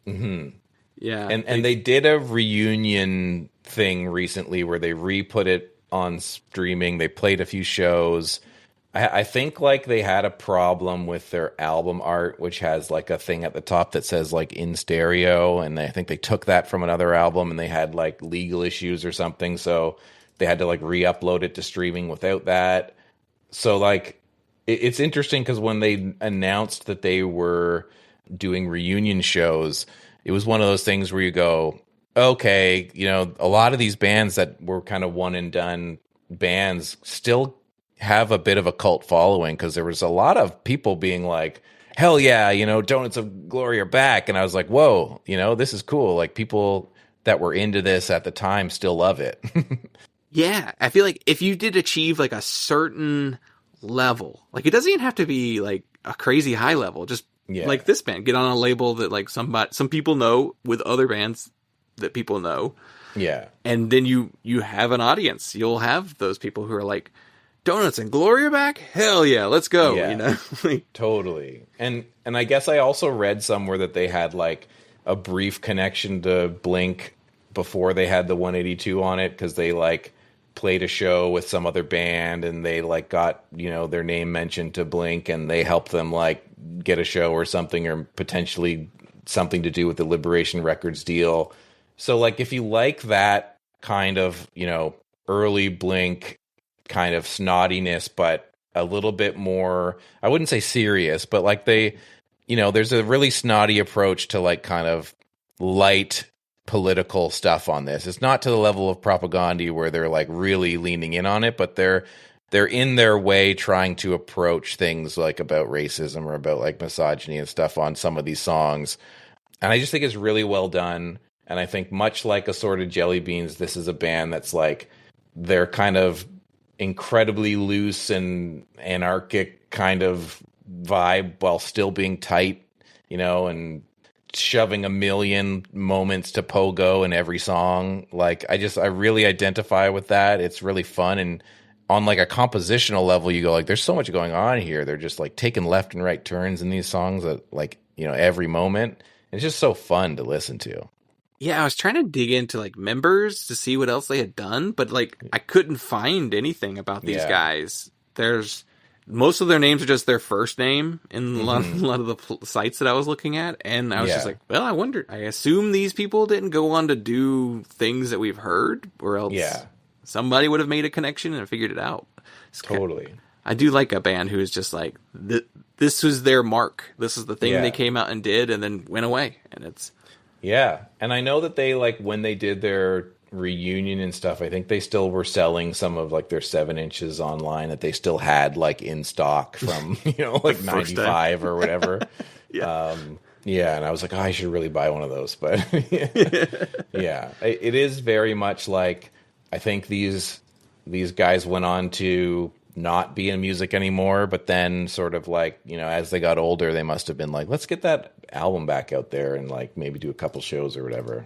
Speaker 4: Mm-hmm.
Speaker 3: Yeah.
Speaker 4: And they did a reunion thing recently where they re-put it on streaming. They played a few shows. I think like they had a problem with their album art, which has like a thing at the top that says like in stereo. And I think they took that from another album and they had like legal issues or something. So they had to like re-upload it to streaming without that. So like it's interesting because when they announced that they were doing reunion shows, it was one of those things where you go, okay, a lot of these bands that were kind of one and done bands still have a bit of a cult following, because there was a lot of people being like, hell yeah, Donuts of Glory are back. And I was like, whoa, this is cool. Like people that were into this at the time still love it.
Speaker 3: Yeah, I feel like if you did achieve like a certain level, like it doesn't even have to be like a crazy high level, just like this band, get on a label that like some people know with other bands that people know.
Speaker 4: Yeah. And
Speaker 3: then you have an audience. You'll have those people who are like, Donuts and Glory are back? Hell yeah, let's go.
Speaker 4: Yeah. Totally. And I guess I also read somewhere that they had like a brief connection to Blink before they had the 182 on it, because they like played a show with some other band and they like got, their name mentioned to Blink, and they helped them like get a show or something, or potentially something to do with the Liberation Records deal. So like if you like that kind of, early Blink kind of snottiness, but a little bit more, I wouldn't say serious, but like they, there's a really snotty approach to like kind of light political stuff on this. It's not to the level of Propaganda where they're like really leaning in on it, but they're in their way trying to approach things like about racism or about like misogyny and stuff on some of these songs. And I just think it's really well done. And I think much like Assorted Jelly Beans, this is a band that's like, they're kind of incredibly loose and anarchic kind of vibe while still being tight, and shoving a million moments to pogo in every song. Like I really identify with that. It's really fun. And on like a compositional level, you go like, there's so much going on here. They're just like taking left and right turns in these songs at like, every moment. It's just so fun to listen to.
Speaker 3: Yeah, I was trying to dig into like members to see what else they had done, but like I couldn't find anything about these guys. Most of their names are just their first name in a lot of the sites that I was looking at, and I was just like, well, I assume these people didn't go on to do things that we've heard, or else somebody would have made a connection and figured it out.
Speaker 4: Totally.
Speaker 3: I do like a band who is just like, this was their mark. This is the thing they came out and did and then went away, and it's...
Speaker 4: Yeah, and I know that they, like, when they did their reunion and stuff, I think they still were selling some of, like, their 7 inches online that they still had, like, in stock from, like, 95 or whatever. Yeah, and I was like, oh, I should really buy one of those. But, yeah, it is very much like, I think these guys went on to not be in music anymore, but then sort of like, as they got older, they must have been like, let's get that album back out there and like maybe do a couple shows or whatever.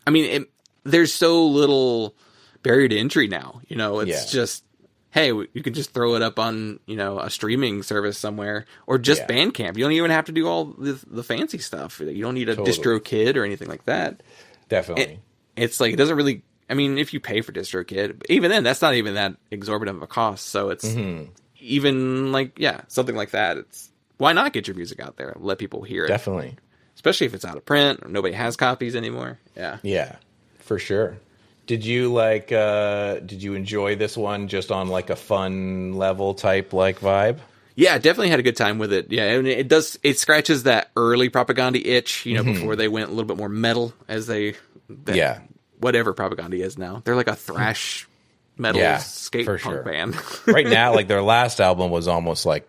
Speaker 3: I mean, there's so little barrier to entry now, it's just, hey, you can just throw it up on, a streaming service somewhere, or just Bandcamp. You don't even have to do all the fancy stuff. You don't need a DistroKid or anything like that.
Speaker 4: Definitely.
Speaker 3: It's like, it doesn't really, I mean, if you pay for DistroKid, even then, that's not even that exorbitant of a cost. So it's even like, something like that. It's, why not get your music out there? Let people hear it.
Speaker 4: Definitely.
Speaker 3: Especially if it's out of print or nobody has copies anymore. Yeah.
Speaker 4: Yeah, for sure. Did you enjoy this one just on like a fun level type like vibe?
Speaker 3: Yeah, definitely had a good time with it. Yeah, and it scratches that early Propaganda itch, before they went a little bit more metal whatever Propaganda is now. They're like a thrash metal skate punk band.
Speaker 4: Right now, like their last album was almost like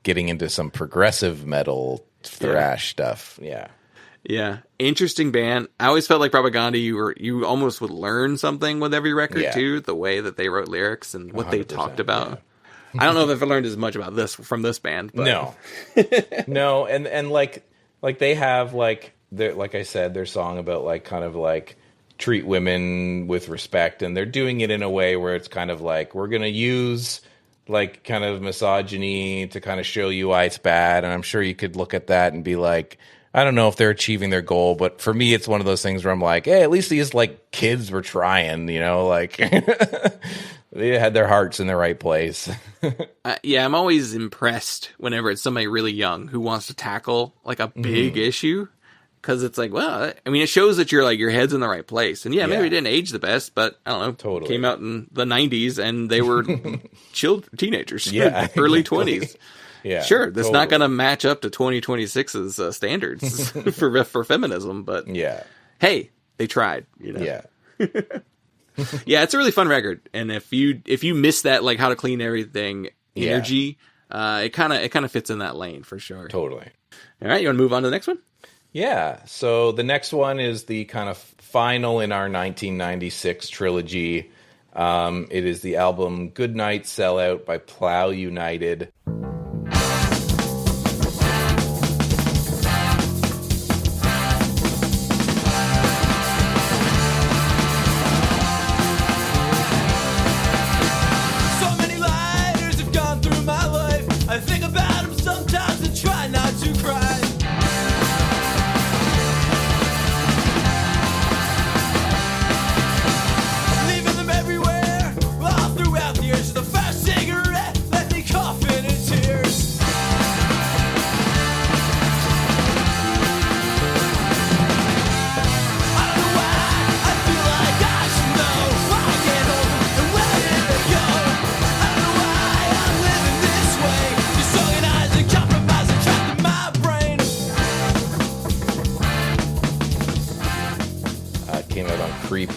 Speaker 4: getting into some progressive metal thrash stuff. Yeah.
Speaker 3: Yeah, interesting band. I always felt like Propaganda. You almost would learn something with every record too. The way that they wrote lyrics and what they talked about. Yeah. I don't know if I've ever learned as much about this from this band. But.
Speaker 4: No, no, and like they have like I said, their song about like kind of like treat women with respect, and they're doing it in a way where it's kind of like we're gonna use like kind of misogyny to kind of show you why it's bad, and I'm sure you could look at that and be like. I don't know if they're achieving their goal, but for me, it's one of those things where I'm like, hey, at least these like kids were trying, like they had their hearts in the right place.
Speaker 3: Yeah, I'm always impressed whenever it's somebody really young who wants to tackle like a big issue. Because it's like, well, I mean, it shows that you're like your head's in the right place, and maybe it didn't age the best, but I don't know,
Speaker 4: totally
Speaker 3: came out in the '90s, and they were teenagers, early 20s.
Speaker 4: Yeah,
Speaker 3: sure, that's not going to match up to 2026's standards for feminism, but hey, they tried,
Speaker 4: Yeah,
Speaker 3: yeah, it's a really fun record, and if you miss that like how to clean everything energy, it kind of fits in that lane for sure.
Speaker 4: Totally.
Speaker 3: All right, you want to move on to the next one?
Speaker 4: Yeah, so the next one is the kind of final in our 1996 trilogy. It is the album Goodnight Sellout by Plow United.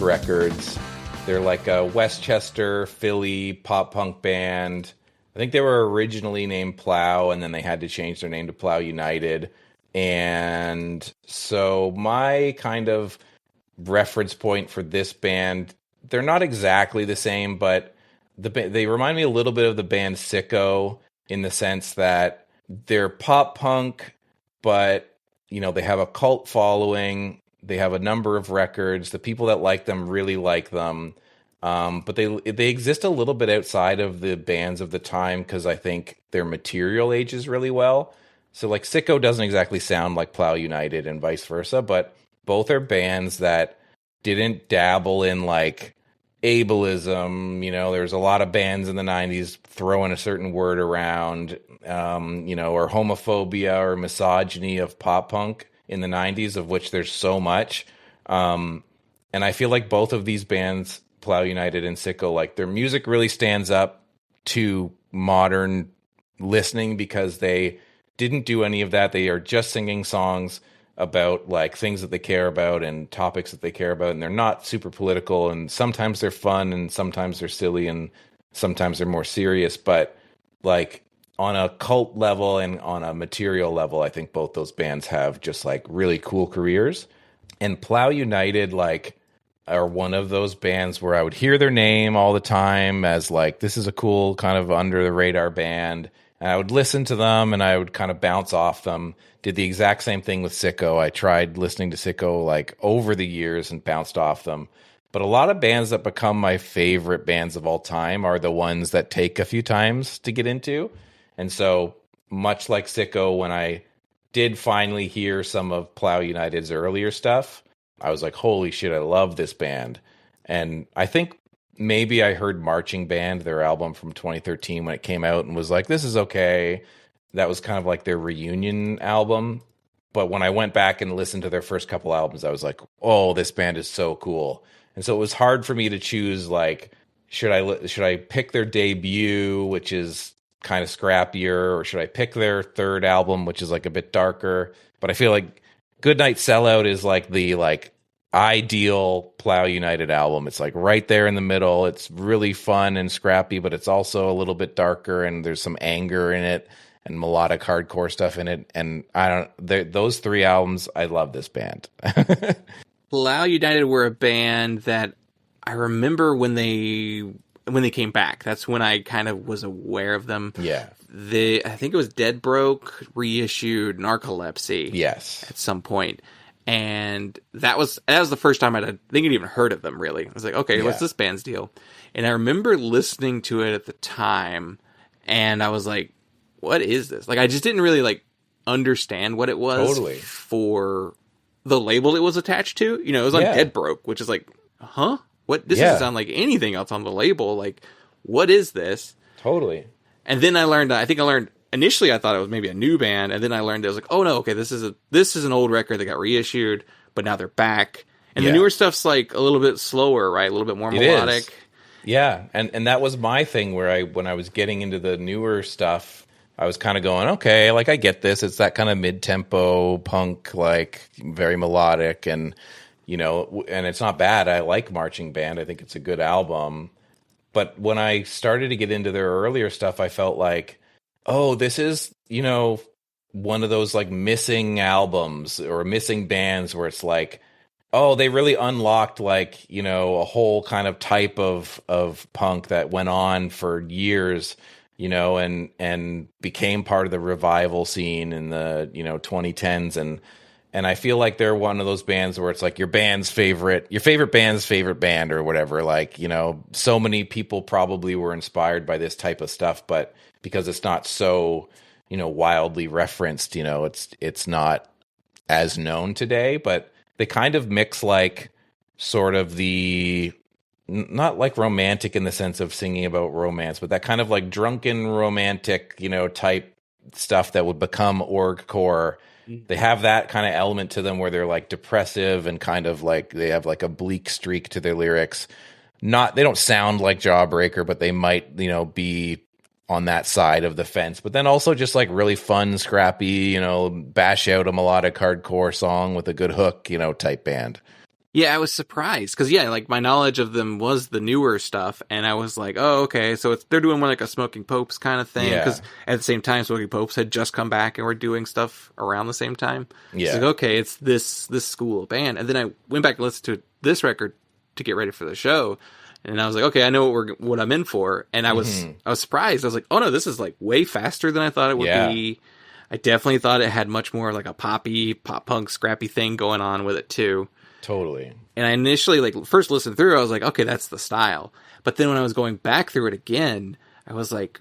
Speaker 4: Records. They're like a Westchester, Philly pop punk band. I think they were originally named Plow, and then they had to change their name to Plow United. And so my kind of reference point for this band, they're not exactly the same, but they remind me a little bit of the band Sicko in the sense that they're pop punk, but they have a cult following. They have a number of records. The people that like them really like them. But they exist a little bit outside of the bands of the time because I think their material ages really well. So like Sicko doesn't exactly sound like Plow United and vice versa, but both are bands that didn't dabble in like ableism. There's a lot of bands in the 90s throwing a certain word around, or homophobia or misogyny of pop punk in the 90s, of which there's so much. And I feel like both of these bands, Plow United and Sicko, like their music really stands up to modern listening because they didn't do any of that. They are just singing songs about like things that they care about and topics that they care about. And they're not super political. And sometimes they're fun and sometimes they're silly and sometimes they're more serious. But like, on a cult level and on a material level, I think both those bands have just like really cool careers. And Plow United like are one of those bands where I would hear their name all the time as like, this is a cool kind of under the radar band. And I would listen to them and I would kind of bounce off them. Did the exact same thing with Sicko. I tried listening to Sicko like over the years and bounced off them. But a lot of bands that become my favorite bands of all time are the ones that take a few times to get into. And so much like Sicko, when I did finally hear some of Plow United's earlier stuff, I was like, holy shit, I love this band. And I think maybe I heard Marching Band, their album from 2013, when it came out and was like, this is okay. That was kind of like their reunion album. But when I went back and listened to their first couple albums, I was like, oh, this band is so cool. And so it was hard for me to choose, like, should I pick their debut, which is kind of scrappier, or should I pick their third album, which is like a bit darker? But I feel like Goodnight Sellout is like the like ideal Plow United album. It's like right there in the middle. It's really fun and scrappy, but it's also a little bit darker and there's some anger in it. and melodic hardcore stuff in it. And those 3 albums, I love this band.
Speaker 3: Plow United were a band that I remember when they came back. That's when I kind of was aware of them.
Speaker 4: Yeah.
Speaker 3: I think it was Dead Broke reissued Narcolepsy.
Speaker 4: Yes.
Speaker 3: At some point. And that was the first time I think I'd even heard of them, really. I was like, okay, what's this band's deal? And I remember listening to it at the time, and I was like, what is this? Like, I just didn't really, like, understand what it was for the label it was attached to. You know, it was on Dead Broke, which is like, huh? What? This doesn't sound like anything else on the label. Like, what is this?
Speaker 4: Totally.
Speaker 3: And then I learned, initially I thought it was maybe a new band, and then I learned it was like, oh no, okay, this is an old record that got reissued, but now they're back. And the newer stuff's like a little bit slower, right? A little bit more melodic.
Speaker 4: Is. Yeah, and that was my thing where when I was getting into the newer stuff, I was kind of going, okay, like I get this. It's that kind of mid-tempo punk, like very melodic, and you know, and it's not bad. I like Marching Band. I think it's a good album. But when I started to get into their earlier stuff, I felt like, oh, this is, you know, one of those like missing albums or missing bands where it's like, oh, they really unlocked like, you know, a whole kind of type of punk that went on for years, you know, and became part of the revival scene in the, you know, 2010s. And I feel like they're one of those bands where it's like your favorite band's favorite band or whatever. Like, you know, so many people probably were inspired by this type of stuff, but because it's not so, you know, wildly referenced, you know, it's not as known today, but they kind of mix like sort of the, not like romantic in the sense of singing about romance, but that kind of like drunken romantic, you know, type stuff that would become orgcore. They have that kind of element to them where they're like depressive and kind of like they have like a bleak streak to their lyrics. They don't sound like Jawbreaker, but they might, you know, be on that side of the fence. But then also just like really fun, scrappy, you know, bash out a melodic hardcore song with a good hook, you know, type band.
Speaker 3: Yeah, I was surprised because like my knowledge of them was the newer stuff, and I was like, oh, okay, so they're doing more like a Smoking Popes kind of thing. Because at the same time, Smoking Popes had just come back and were doing stuff around the same time. Yeah, it's like, okay, it's this school of band, and then I went back and listened to this record to get ready for the show, and I was like, okay, I know what I'm in for, and I was surprised. I was like, oh no, this is like way faster than I thought it would be. I definitely thought it had much more like a pop punk, scrappy thing going on with it too.
Speaker 4: Totally.
Speaker 3: And I initially, like, first listened through, I was like, okay, that's the style. But then when I was going back through it again, I was like,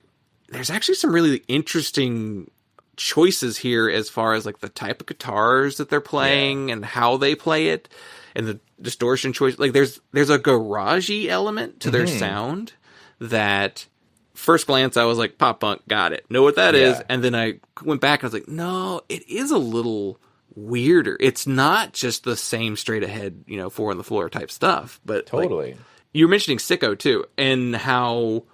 Speaker 3: there's actually some really interesting choices here as far as, like, the type of guitars that they're playing and how they play it and the distortion choice. Like, there's a garagey element to their sound that, first glance, I was like, pop punk, got it. Know what that is. And then I went back and I was like, no, it is a little weirder. It's not just the same straight ahead, you know, four on the floor type stuff, but
Speaker 4: totally.
Speaker 3: Like, you were mentioning Sicko too, and how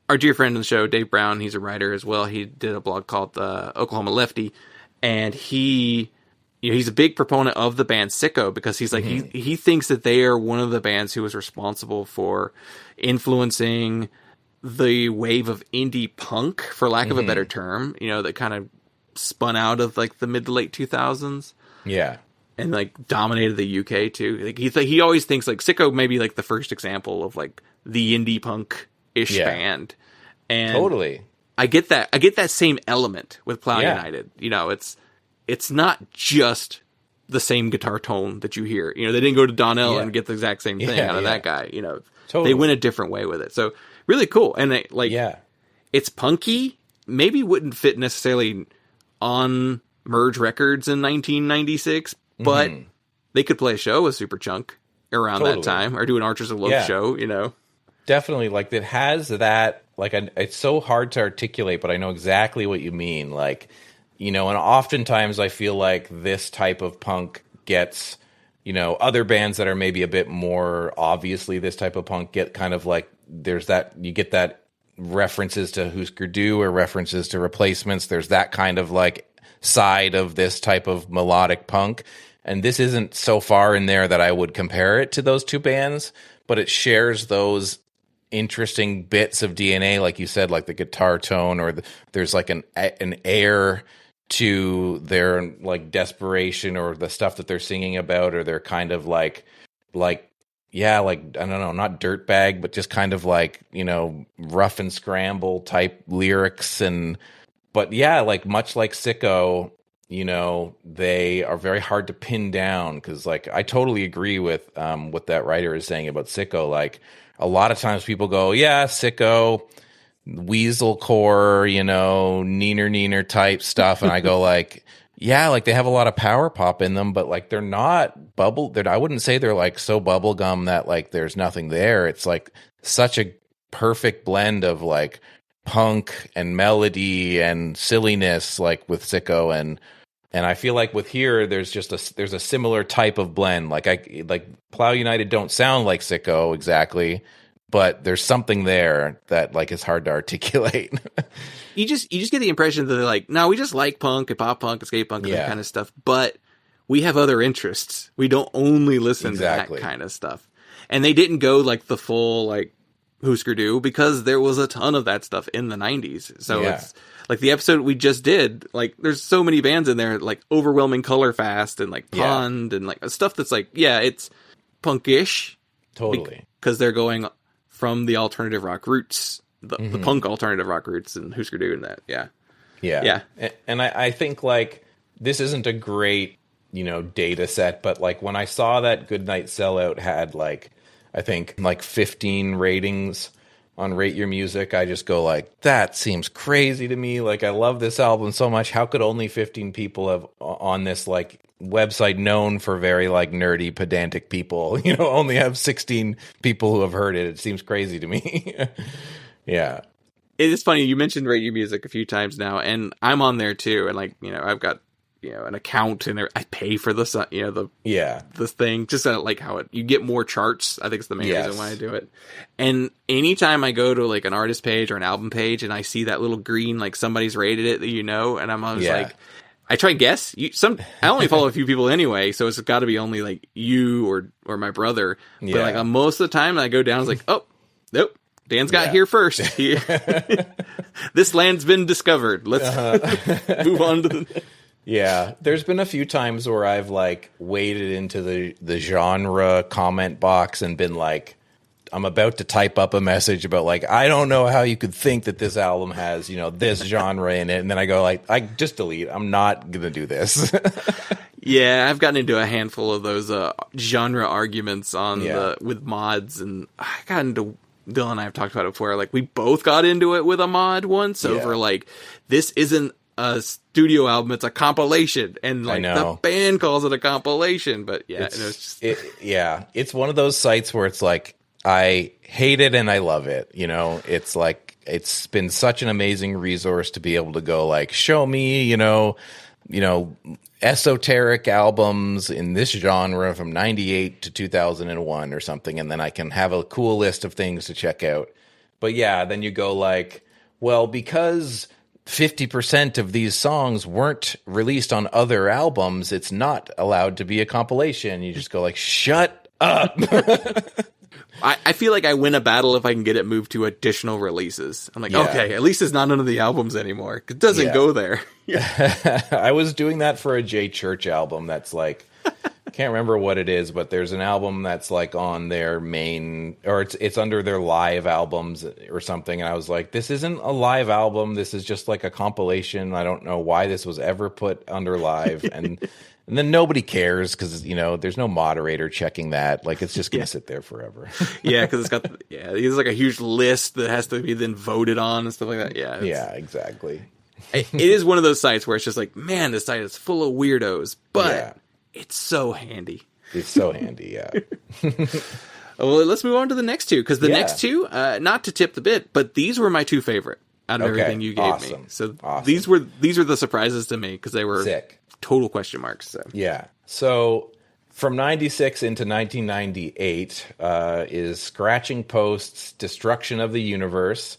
Speaker 3: our dear friend on the show, Dave Brown, he's a writer as well. He did a blog called Oklahoma Lefty, and he's a big proponent of the band Sicko because he's like he thinks that they are one of the bands who was responsible for influencing the wave of indie punk, for lack of a better term, you know, that kind of spun out of like the mid to late 2000s.
Speaker 4: Yeah.
Speaker 3: And like dominated the UK too. Like he always thinks like Sicko may be like the first example of like the indie punk-ish band. And
Speaker 4: totally.
Speaker 3: I get that same element with Plow United. You know, it's not just the same guitar tone that you hear. You know, they didn't go to Donnell and get the exact same thing out of that guy. You know, they went a different way with it. So really cool. And it's punky. Maybe wouldn't fit necessarily on Merge Records in 1996, but they could play a show with Superchunk around that time, or do an Archers of Loaf show, you know.
Speaker 4: Definitely, like, it has that, like, it's so hard to articulate, but I know exactly what you mean. Like, you know, and oftentimes I feel like this type of punk gets, you know, other bands that are maybe a bit more obviously this type of punk get kind of like, there's that, you get that references to Husker Du or references to Replacements. There's that kind of like side of this type of melodic punk. And this isn't so far in there that I would compare it to those two bands, but it shares those interesting bits of DNA, like you said, like the guitar tone, or there's like an air to their like desperation, or the stuff that they're singing about, or they're kind of like yeah, like I don't know, not dirtbag, but just kind of like, you know, rough and scramble type lyrics. But yeah, like much like Sicko, you know, they are very hard to pin down, because like I totally agree with what that writer is saying about Sicko. Like a lot of times people go, yeah, Sicko, weaselcore, you know, neener type stuff, and I go like, yeah, like they have a lot of power pop in them, but like they're not I wouldn't say they're like so bubblegum that like there's nothing there. It's like such a perfect blend of like punk and melody and silliness, like with Sicko, and I feel like with here there's a similar type of blend. Like Plow United don't sound like Sicko exactly, but there's something there that like is hard to articulate.
Speaker 3: You just get the impression that they're like, no, we just like punk and pop punk and skate punk and that kind of stuff, but we have other interests. We don't only listen to that kind of stuff. And they didn't go like the full like Husker Du, because there was a ton of that stuff in the 90s. So it's like the episode we just did, like there's so many bands in there, like Overwhelming Color Fast and like Pond and like stuff that's like, yeah, it's punkish.
Speaker 4: Totally.
Speaker 3: Because they're going from the alternative rock roots, the punk alternative rock roots, and Husker Du and that. Yeah.
Speaker 4: And I think like this isn't a great, you know, data set, but like when I saw that Goodnight Sellout had like, I think like 15 ratings on Rate Your Music, I just go like, that seems crazy to me. Like I love this album so much. How could only 15 people have on this like website known for very like nerdy, pedantic people, you know, only have 16 people who have heard it? It seems crazy to me. Yeah.
Speaker 3: It is funny. You mentioned Rate Your Music a few times now, and I'm on there too. And like, you know, I've got, you know, an account, and I pay for the, you know, this thing, just like how you get more charts. I think it's the main reason why I do it. And anytime I go to like an artist page or an album page and I see that little green, like somebody's rated it, you know, and I'm always like, I try to guess. I only follow a few people anyway, so it's got to be only like you or my brother. But like most of the time I go down, it's like, oh, nope. Dan's got here first. This land's been discovered. Let's move on to the...
Speaker 4: Yeah, there's been a few times where I've like waded into the genre comment box and been like, I'm about to type up a message about like, I don't know how you could think that this album has, you know, this genre in it. And then I go like, I just delete. I'm not going to do this.
Speaker 3: Yeah, I've gotten into a handful of those genre arguments on with mods, and I got into... Dylan and I have talked about it before. Like we both got into it with a mod once over like, this isn't a studio album, it's a compilation, and like the band calls it a compilation. But
Speaker 4: it's one of those sites where it's like, I hate it and I love it. You know, it's like, it's been such an amazing resource to be able to go like, show me, you know, esoteric albums in this genre from 98 to 2001 or something, and then I can have a cool list of things to check out. But yeah, then you go like, well, because 50% of these songs weren't released on other albums, it's not allowed to be a compilation. You just go like, shut up.
Speaker 3: I feel like I win a battle if I can get it moved to additional releases. I'm like, okay, at least it's not none of the albums anymore. It doesn't go there.
Speaker 4: I was doing that for a J Church album that's like, I can't remember what it is, but there's an album that's like on their main, or it's under their live albums or something. And I was like, this isn't a live album. This is just like a compilation. I don't know why this was ever put under live. And then nobody cares because, you know, there's no moderator checking that. Like, it's just going to sit there forever.
Speaker 3: Because it's got, there's like a huge list that has to be then voted on and stuff like that.
Speaker 4: Yeah, exactly.
Speaker 3: It is one of those sites where it's just like, man, this site is full of weirdos, but it's so handy.
Speaker 4: It's so handy,
Speaker 3: Well, let's move on to the next two, because the next two, not to tip the bit, but these were my two favorite out of everything you gave me. So these were the surprises to me, because they were
Speaker 4: sick.
Speaker 3: Total question marks. So.
Speaker 4: Yeah. So from 96 into 1998 is Scratching Post's Destruction of the Universe.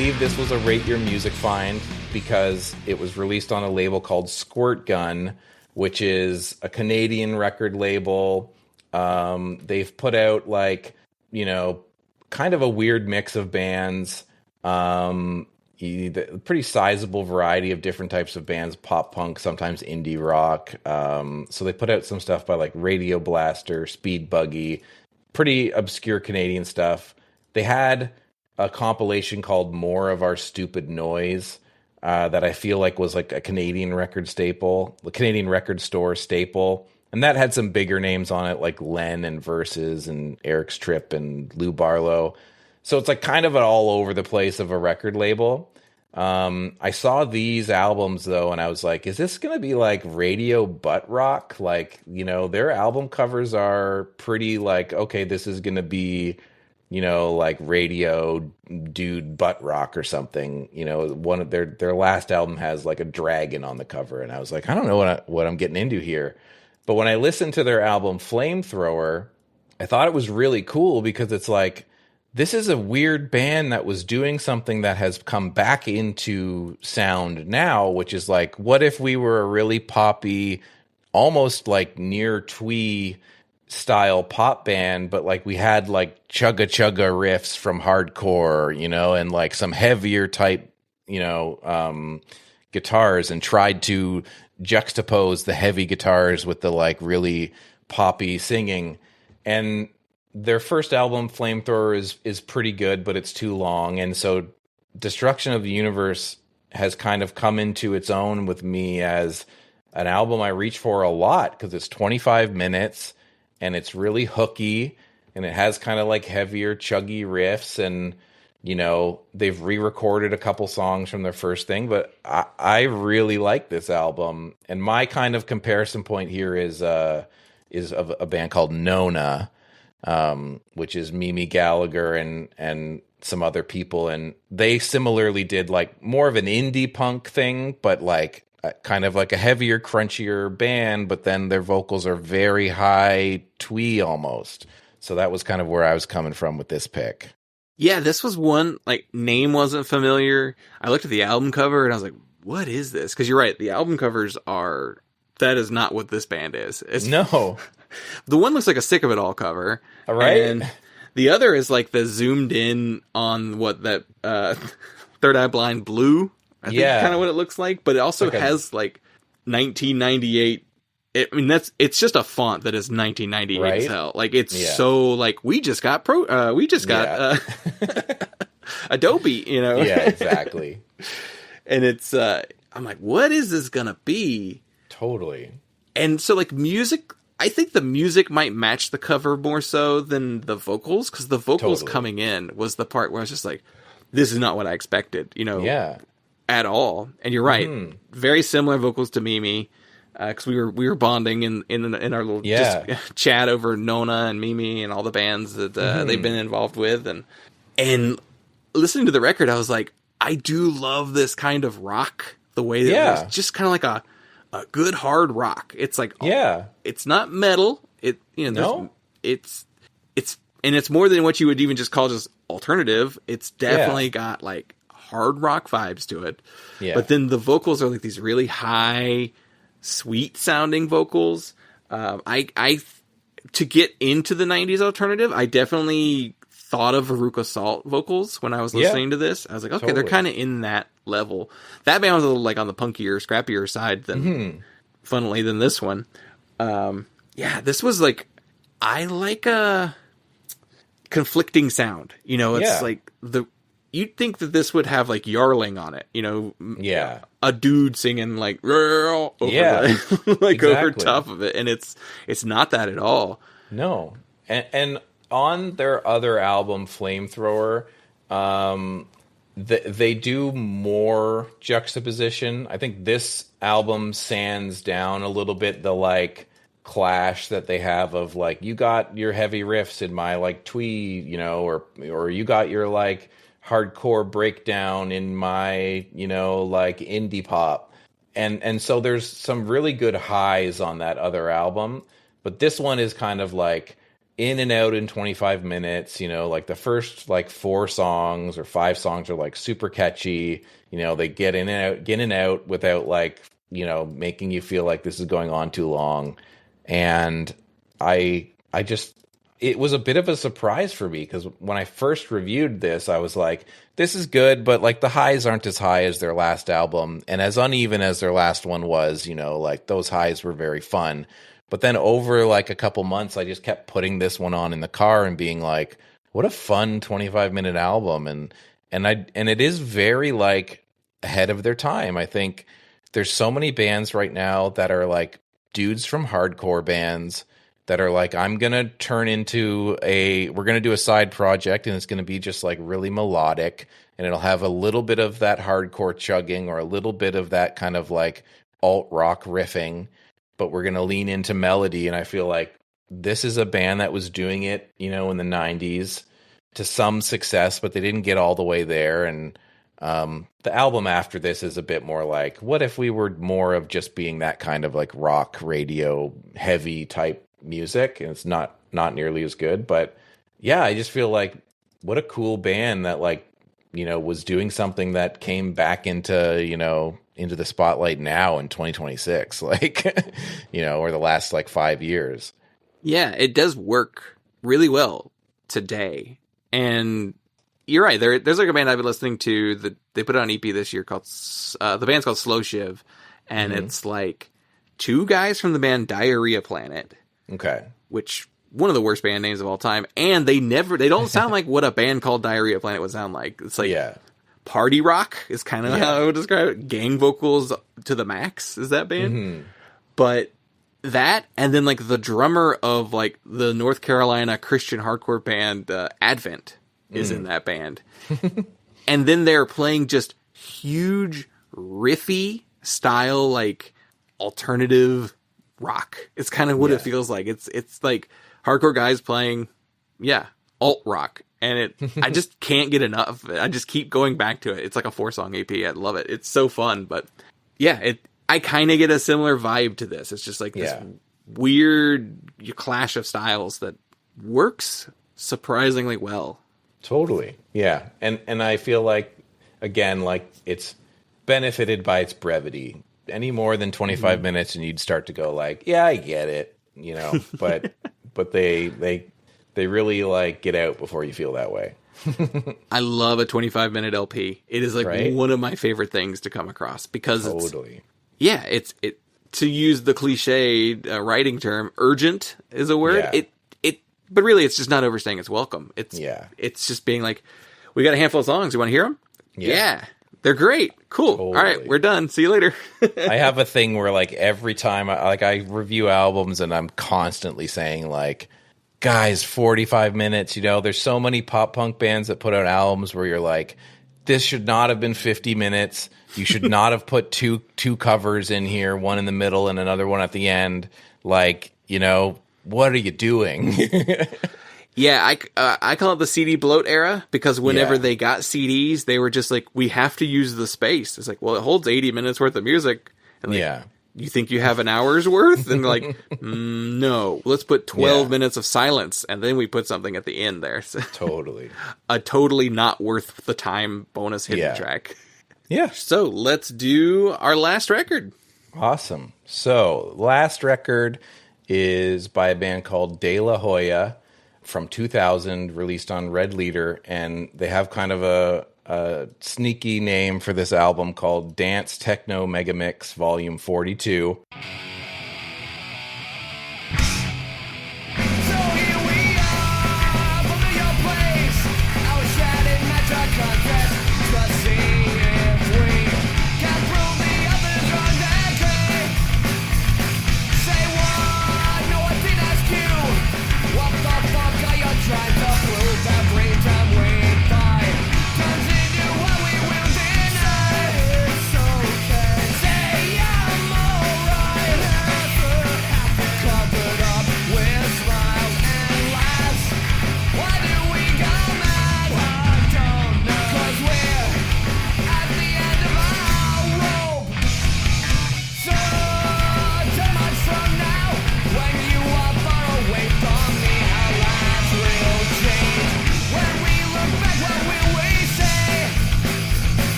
Speaker 4: believe this was a Rate Your Music find because it was released on a label called Squirt Gun, which is a Canadian record label. They've put out like, you know, kind of a weird mix of bands. Pretty sizable variety of different types of bands, pop punk, sometimes indie rock. So they put out some stuff by like Radio Blaster, Speed Buggy, pretty obscure Canadian stuff. They had a compilation called More of Our Stupid Noise that I feel like was like a Canadian record staple, the Canadian record store staple. And that had some bigger names on it like Len and Versus and Eric's Trip and Lou Barlow. So it's like kind of an all over the place of a record label. I saw these albums though, and I was like, is this going to be like radio butt rock? Like, you know, their album covers are pretty like, okay, this is going to be, you know, like radio dude butt rock or something. You know, one of their last album has like a dragon on the cover. And I was like, I don't know what I'm getting into here. But when I listened to their album Flamethrower, I thought it was really cool because it's like, this is a weird band that was doing something that has come back into sound now, which is like, what if we were a really poppy, almost like near twee style pop band, but like we had like chugga chugga riffs from hardcore, you know, and like some heavier type, you know, guitars, and tried to juxtapose the heavy guitars with the like really poppy singing. And their first album, Flamethrower, is pretty good, but it's too long. And so Destruction of the Universe has kind of come into its own with me as an album I reach for a lot because it's 25 minutes and it's really hooky and it has kind of like heavier, chuggy riffs. And, you know, they've re-recorded a couple songs from their first thing, but I really like this album. And my kind of comparison point here is of a band called Nona, which is Mimi Gallagher and some other people, and they similarly did like more of an indie punk thing, but like kind of like a heavier, crunchier band, but then their vocals are very high twee almost. So that was kind of where I was coming from with this pick.
Speaker 3: Yeah, this was one, like, name wasn't familiar. I looked at the album cover and I was like, what is this? Because you're right, the album covers that is not what this band is.
Speaker 4: No.
Speaker 3: The one looks like a Sick of It All cover.
Speaker 4: All right.
Speaker 3: And the other is like the zoomed in on what that Third Eye Blind Blue. I think kind of what it looks like. But it also has like 1998. It's just a font that is 1998
Speaker 4: right?
Speaker 3: as hell. Like it's so like we just got Adobe, you know.
Speaker 4: Yeah, exactly.
Speaker 3: And it's I'm like, what is this gonna be?
Speaker 4: Totally.
Speaker 3: And so like music, I think the music might match the cover more so than the vocals, because the vocals coming in was the part where I was just like, this is not what I expected, you know, at all. And you're right, very similar vocals to Mimi, because we were bonding in our little just chat over Nona and Mimi and all the bands that they've been involved with, and listening to the record, I was like, I do love this kind of rock, the way that it's just kind of like a good hard rock. It's like, it's not metal. It's more than what you would even just call just alternative. It's definitely got like hard rock vibes to it. Yeah. But then the vocals are like these really high, sweet sounding vocals. To get into the 90s alternative, I definitely thought of Veruca Salt vocals when I was listening to this. I was like, okay, they're kind of in that level. That band was a little like on the punkier, scrappier side than, funnily, than this one. This was like, I like a conflicting sound. You know, it's like you'd think that this would have like Yarling on it. You know, a dude singing like over over top of it, and it's not that at all.
Speaker 4: No, and on their other album, Flamethrower, they do more juxtaposition. I think this album sands down a little bit the like clash that they have of like, you got your heavy riffs in my like twee, you know, or you got your like hardcore breakdown in my, you know, like indie pop. And so there's some really good highs on that other album, but this one is kind of like, in and out in 25 minutes. You know, like the first like 4 songs or 5 songs are like super catchy. You know, they get in and out without like, you know, making you feel like this is going on too long. And it was a bit of a surprise for me, because when I first reviewed this, I was like, this is good, but like the highs aren't as high as their last album, and as uneven as their last one was. You know, like those highs were very fun. But then over like a couple months, I just kept putting this one on in the car and being like, what a fun 25-minute album. And it is very like ahead of their time. I think there's so many bands right now that are like dudes from hardcore bands that are like, we're going to do a side project, and it's going to be just like really melodic, and it'll have a little bit of that hardcore chugging or a little bit of that kind of like alt rock riffing, but we're going to lean into melody. And I feel like this is a band that was doing it, you know, in the 90s to some success, but they didn't get all the way there. And the album after this is a bit more like, what if we were more of just being that kind of like rock radio heavy type music? And it's not nearly as good. But yeah, I just feel like what a cool band that, like, you know, was doing something that came back into, you know, into the spotlight now in 2026, like, you know, or the last like 5 years.
Speaker 3: Yeah, it does work really well today. And you're right. There's like a band I've been listening to that they put out an EP this year called the band's called Slow Shiv, and it's like 2 guys from the band Diarrhea Planet.
Speaker 4: Okay.
Speaker 3: Which, one of the worst band names of all time. And they don't sound like what a band called Diarrhea Planet would sound like. It's like party rock is kind of how I would describe it. Gang vocals to the max is that band. But that, and then like the drummer of like the North Carolina Christian hardcore band Advent is in that band. And then they're playing just huge riffy style, like alternative rock. It's kind of what it feels like. It's like hardcore guys playing alt rock, and I just can't get enough of it. I just keep going back to it. It's like a 4-song EP. I love it. It's so fun. But yeah, I kind of get a similar vibe to this. It's just like this weird clash of styles that works surprisingly well.
Speaker 4: Totally. Yeah. And I feel like, again, like it's benefited by its brevity. Any more than 25 minutes and you'd start to go like, yeah, I get it, you know, but they really like get out before you feel that way.
Speaker 3: I love a 25-minute LP. It is like one of my favorite things to come across, because it's to use the cliche writing term, urgent is a word. But really it's just not overstaying its welcome. It's just being like, we got a handful of songs. You want to hear them? Yeah. They're great. Cool. Totally. All right, we're done. See you later.
Speaker 4: I have a thing where like every time I review albums, and I'm constantly saying like, guys, 45 minutes, you know, there's so many pop punk bands that put out albums where you're like, this should not have been 50 minutes. You should not have put two covers in here, one in the middle and another one at the end. Like, you know, what are you doing?
Speaker 3: Yeah, I call it the CD bloat era, because whenever they got CDs, they were just like, we have to use the space. It's like, well, it holds 80 minutes worth of music. And like, you think you have an hour's worth? And like, no, let's put 12 minutes of silence, and then we put something at the end there. So,
Speaker 4: totally.
Speaker 3: A totally not worth the time bonus hidden track.
Speaker 4: Yeah.
Speaker 3: So let's do our last record.
Speaker 4: Awesome. So last record is by a band called De La Hoya, from 2000, released on Red Leader, and they have kind of a sneaky name for this album called Dance Techno Megamix Volume 42.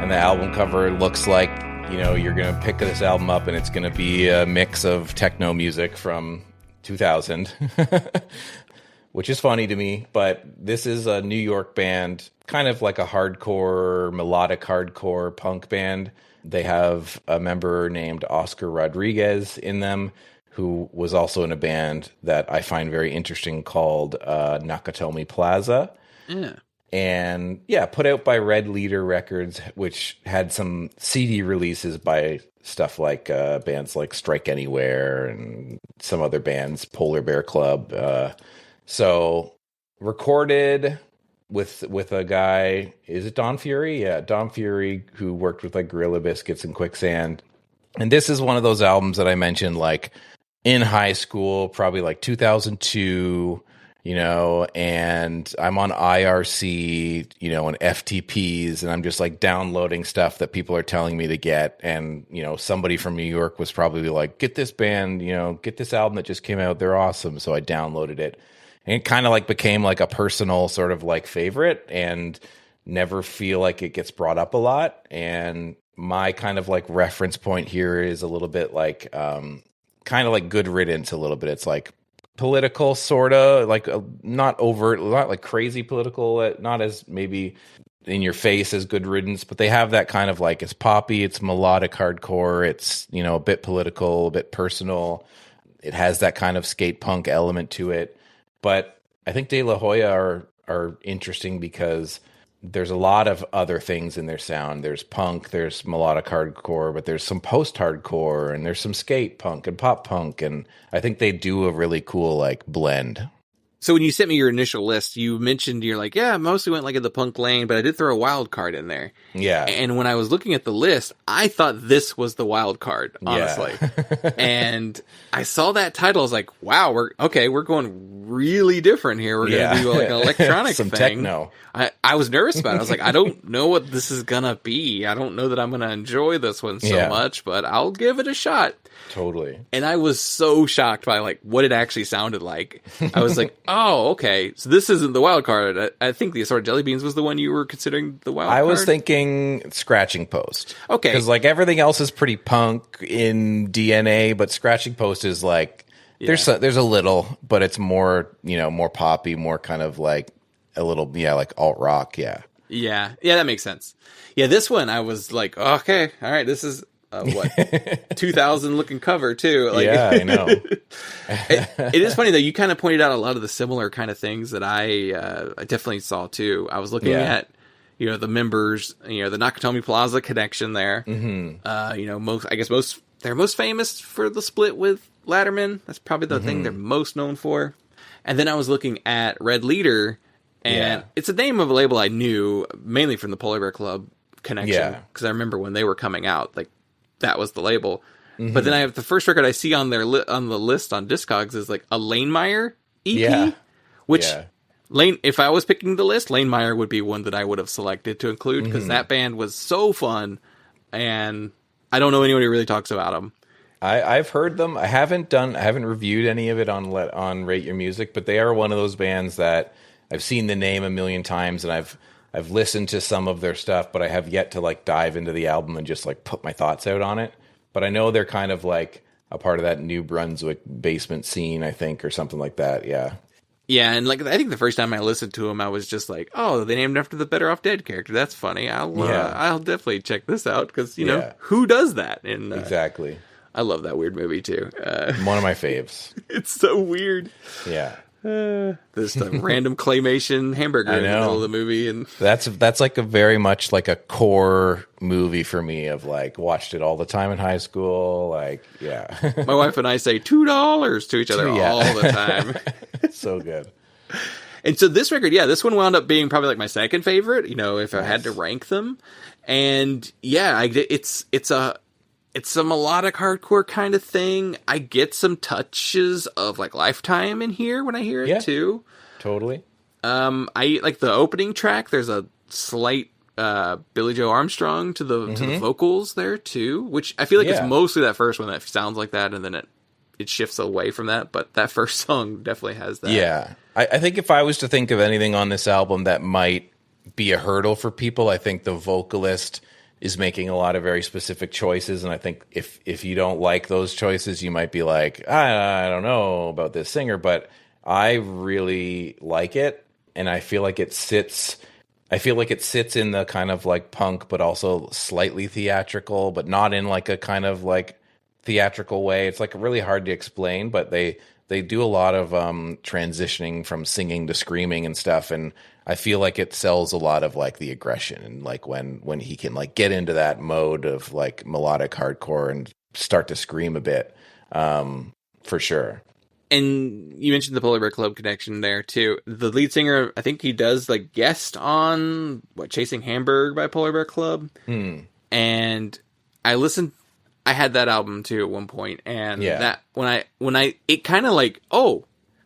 Speaker 4: and the album cover looks like, you're going to pick this album up and it's going to be a mix of techno music from 2000, which is funny to me. But this is a New York band, kind of like a hardcore, melodic hardcore punk band. They have a member named Oscar Rodriguez in them, who was also in a band that I find very interesting called Nakatomi Plaza.
Speaker 3: Yeah.
Speaker 4: And put out by Red Leader Records, which had some CD releases by stuff like bands like Strike Anywhere and some other bands, Polar Bear Club. So recorded with a guy, is it Don Fury? Yeah, Don Fury, who worked with like Gorilla Biscuits and Quicksand. And this is one of those albums that I mentioned like in high school, probably like 2002. And I'm on IRC, and FTPs, and I'm just like downloading stuff that people are telling me to get. And, somebody from New York was probably like, get this band, get this album that just came out. They're awesome. So I downloaded it, and it kind of like became like a personal sort of like favorite, and never feel like it gets brought up a lot. And my kind of like reference point here is a little bit like, kind of like Good Riddance a little bit. It's like, political, sort of like not overt, not like crazy political, not as maybe in your face as Good Riddance, but they have that kind of like, it's poppy, it's melodic hardcore, it's a bit political, a bit personal. It has that kind of skate punk element to it. But I think De La Hoya are interesting because there's a lot of other things in their sound. There's punk, there's melodic hardcore, but there's some post-hardcore, and there's some skate punk and pop punk, and I think they do a really cool like blend.
Speaker 3: So when you sent me your initial list, you mentioned you're like, yeah, mostly went like in the punk lane, but I did throw a wild card in there. Yeah. And when I was looking at the list, I thought this was the wild card, honestly. Yeah. And I saw that title. I was like, wow, we're going really different here. We're going to do like an electronic
Speaker 4: some
Speaker 3: thing.
Speaker 4: Techno.
Speaker 3: I was nervous about it. I was like, I don't know what this is going to be. I don't know that I'm going to enjoy this one so much, but I'll give it a shot.
Speaker 4: Totally.
Speaker 3: And I was so shocked by like what it actually sounded like. I was like, oh, okay. So this isn't the wild card. I think the Assorted Jelly Beans was the one you were considering the wild card.
Speaker 4: I was thinking Scratching Post.
Speaker 3: Okay.
Speaker 4: Because like everything else is pretty punk in DNA, but Scratching Post is like, there's a little, but it's more, more poppy, more kind of like a little, like alt rock. Yeah.
Speaker 3: Yeah. Yeah, that makes sense. Yeah, this one I was like, okay, all right, this is 2000 looking cover too. Like,
Speaker 4: yeah, I know.
Speaker 3: it is funny though. You kind of pointed out a lot of the similar kind of things that I definitely saw too. I was looking at, the members, the Nakatomi Plaza connection there. Mm-hmm. They're most famous for the split with Latterman. That's probably the thing they're most known for. And then I was looking at Red Leader, and it's a name of a label I knew mainly from the Polar Bear Club connection, because I remember when they were coming out, like that was the label. Mm-hmm. But then I have the first record I see on their on the list on Discogs is like a Lanemeyer EP, which if I was picking the list, Lanemeyer would be one that I would have selected to include, because that band was so fun, and I don't know anyone who really talks about them.
Speaker 4: I've heard them. I haven't reviewed any of it on Rate Your Music, but they are one of those bands that I've seen the name a million times, and I've listened to some of their stuff, but I have yet to like dive into the album and just like put my thoughts out on it. But I know they're kind of like a part of that New Brunswick basement scene, I think, or something like that. Yeah.
Speaker 3: Yeah, and like I think the first time I listened to them, I was just like, "Oh, they named after the Better Off Dead character. That's funny. I'll definitely check this out, because who does that?" And
Speaker 4: exactly.
Speaker 3: I love that weird movie too.
Speaker 4: One of my faves.
Speaker 3: It's so weird.
Speaker 4: Yeah.
Speaker 3: There's the random claymation hamburger in the middle of the movie, and
Speaker 4: that's like a very much like a core movie for me. Of like watched it all the time in high school. Like,
Speaker 3: my wife and I say $2 to each other all the time.
Speaker 4: So good.
Speaker 3: And so this record, this one wound up being probably like my second favorite. If I had to rank them, and it's a melodic hardcore kind of thing. I get some touches of like Lifetime in here when I hear it too.
Speaker 4: Totally.
Speaker 3: I like the opening track. There's a slight Billy Joe Armstrong to the vocals there too, which I feel like it's mostly that first one that sounds like that, and then it shifts away from that. But that first song definitely has that.
Speaker 4: Yeah, I think if I was to think of anything on this album that might be a hurdle for people, I think the vocalist is making a lot of very specific choices, and I think if you don't like those choices, you might be like, I don't know about this singer, but I really like it, and I feel like it sits in the kind of like punk, but also slightly theatrical, but not in like a kind of like theatrical way. It's like really hard to explain, but they do a lot of transitioning from singing to screaming and stuff, and I feel like it sells a lot of like the aggression and like when he can like get into that mode of like melodic hardcore and start to scream a bit, for sure.
Speaker 3: And you mentioned the Polar Bear Club connection there too. The lead singer, I think he does like guest on Chasing Hamburg by Polar Bear Club. And I had that album too at one point, and that when I it kind of like, oh,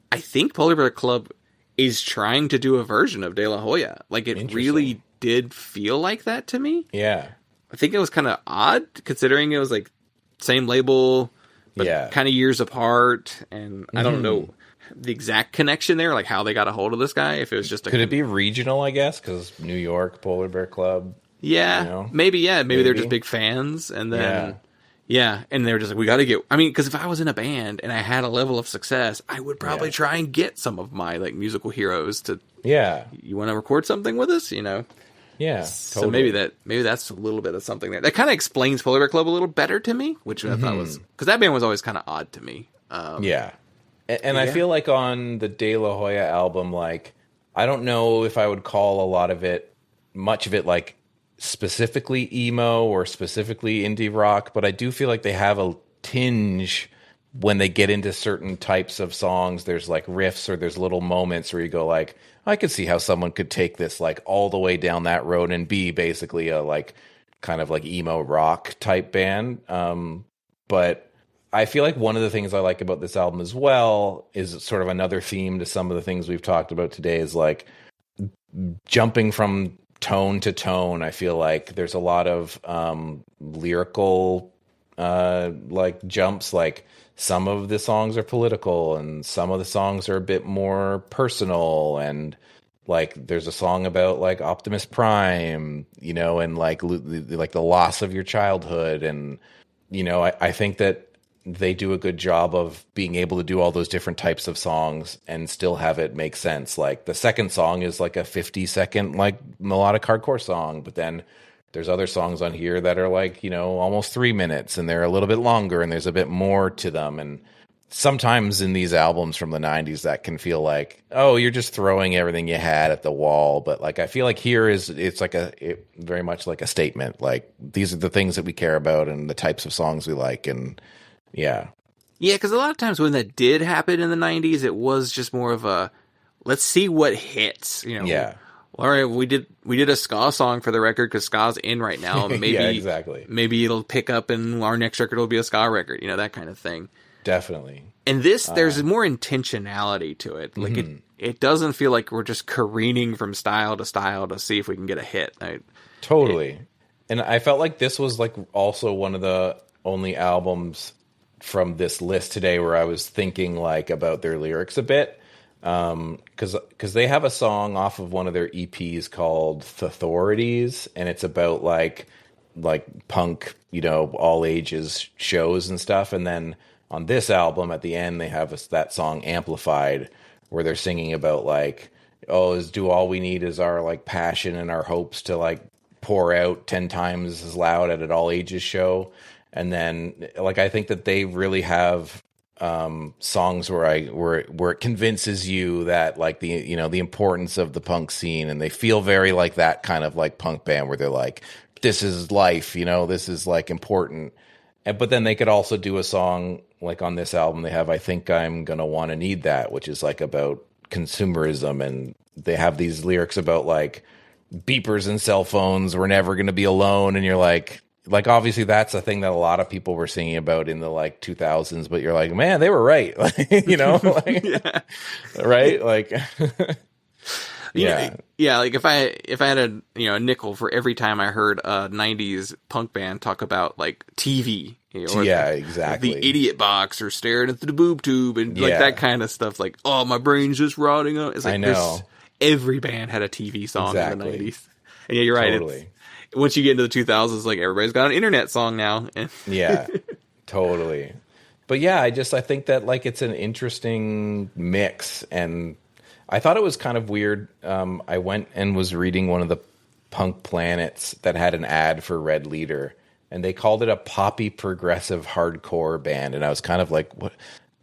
Speaker 3: I think Polar Bear Club is trying to do a version of De La Hoya. Like it really did feel like that to me.
Speaker 4: Yeah.
Speaker 3: I think it was kind of odd considering it was like same label, but kind of years apart, and I don't know the exact connection there, like how they got a hold of this guy. If it was just
Speaker 4: could it be regional? I guess because New York Polar Bear Club.
Speaker 3: Yeah, you know? Maybe they're just big fans, and then and they were just like, we got to get. I mean, because if I was in a band and I had a level of success, I would probably try and get some of my like musical heroes to. Yeah, you want to record something with us, you know.
Speaker 4: Yeah,
Speaker 3: so maybe that's a little bit of something there. That kind of explains Polar Bear Club a little better to me, which I thought was because that band was always kind of odd to me.
Speaker 4: And I feel like on the De La Hoya album, like I don't know if I would call much of it like specifically emo or specifically indie rock, but I do feel like they have a tinge when they get into certain types of songs. There's like riffs or there's little moments where you go like, I could see how someone could take this like all the way down that road and be basically a like kind of like emo rock type band. But I feel like one of the things I like about this album as well is sort of another theme to some of the things we've talked about today is like jumping from tone to tone. I feel like there's a lot of lyrical like jumps, like some of the songs are political and some of the songs are a bit more personal, and like there's a song about like Optimus Prime, you know, and like the loss of your childhood, and you know, I think that they do a good job of being able to do all those different types of songs and still have it make sense. Like the second song is like a 50-second like melodic hardcore song, but then there's other songs on here that are like, you know, almost 3 minutes, and they're a little bit longer and there's a bit more to them. And sometimes in these albums from the 90s that can feel like, oh, you're just throwing everything you had at the wall. But like I feel like here it's like very much like a statement. Like these are the things that we care about and the types of songs we like. And yeah,
Speaker 3: because a lot of times when that did happen in the 90s, it was just more of a let's see what hits, you know.
Speaker 4: Yeah.
Speaker 3: All right, we did a ska song for the record because ska's in right now. Maybe
Speaker 4: yeah, exactly.
Speaker 3: Maybe it'll pick up and our next record will be a ska record, you know, that kind of thing.
Speaker 4: Definitely.
Speaker 3: And this, there's more intentionality to it. Like it doesn't feel like we're just careening from style to see if we can get a hit.
Speaker 4: Totally. And I felt like this was like also one of the only albums from this list today where I was thinking like about their lyrics a bit. Because they have a song off of one of their EPs called Authorities, and it's about like punk, you know, all ages shows and stuff. And then on this album at the end, they have that song Amplified, where they're singing about like, do all we need is our like passion and our hopes to like pour out 10 times as loud at an all ages show. And then like, I think that they really have songs where it convinces you that like the importance of the punk scene, and they feel very like that kind of like punk band where they're like, this is life, you know, this is like important. But then they could also do a song like on this album they have I Think I'm Gonna Wanna Need That, which is like about consumerism, and they have these lyrics about like beepers and cell phones, we're never gonna be alone, and you're like obviously that's a thing that a lot of people were singing about in the like 2000s, but you're like, man, they were right. You know, like, right? Like,
Speaker 3: yeah. Like if I had a nickel for every time I heard a 90s punk band talk about like TV, you know, or
Speaker 4: exactly,
Speaker 3: the idiot box or staring at the boob tube and like that kind of stuff. Like, oh, my brain's just rotting up. It's like,
Speaker 4: I know
Speaker 3: every band had a TV song in the 90s. And yeah, you're right.
Speaker 4: Totally.
Speaker 3: once you get into the 2000s, like everybody's got an internet song now.
Speaker 4: Yeah, totally. But yeah, I think that like it's an interesting mix, and I thought it was kind of weird. I went and was reading one of the Punk Planets that had an ad for Red Leader, and they called it a poppy progressive hardcore band, and I was kind of like, what?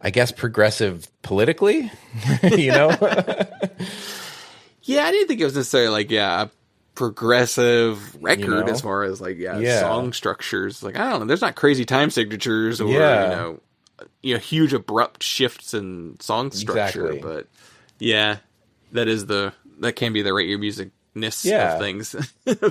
Speaker 4: I guess progressive politically, you know?
Speaker 3: Yeah, I didn't think it was necessarily like a progressive record as far as like song structures. Like I don't know, there's not crazy time signatures or huge abrupt shifts in song structure, but that can be the rate your musicness of things.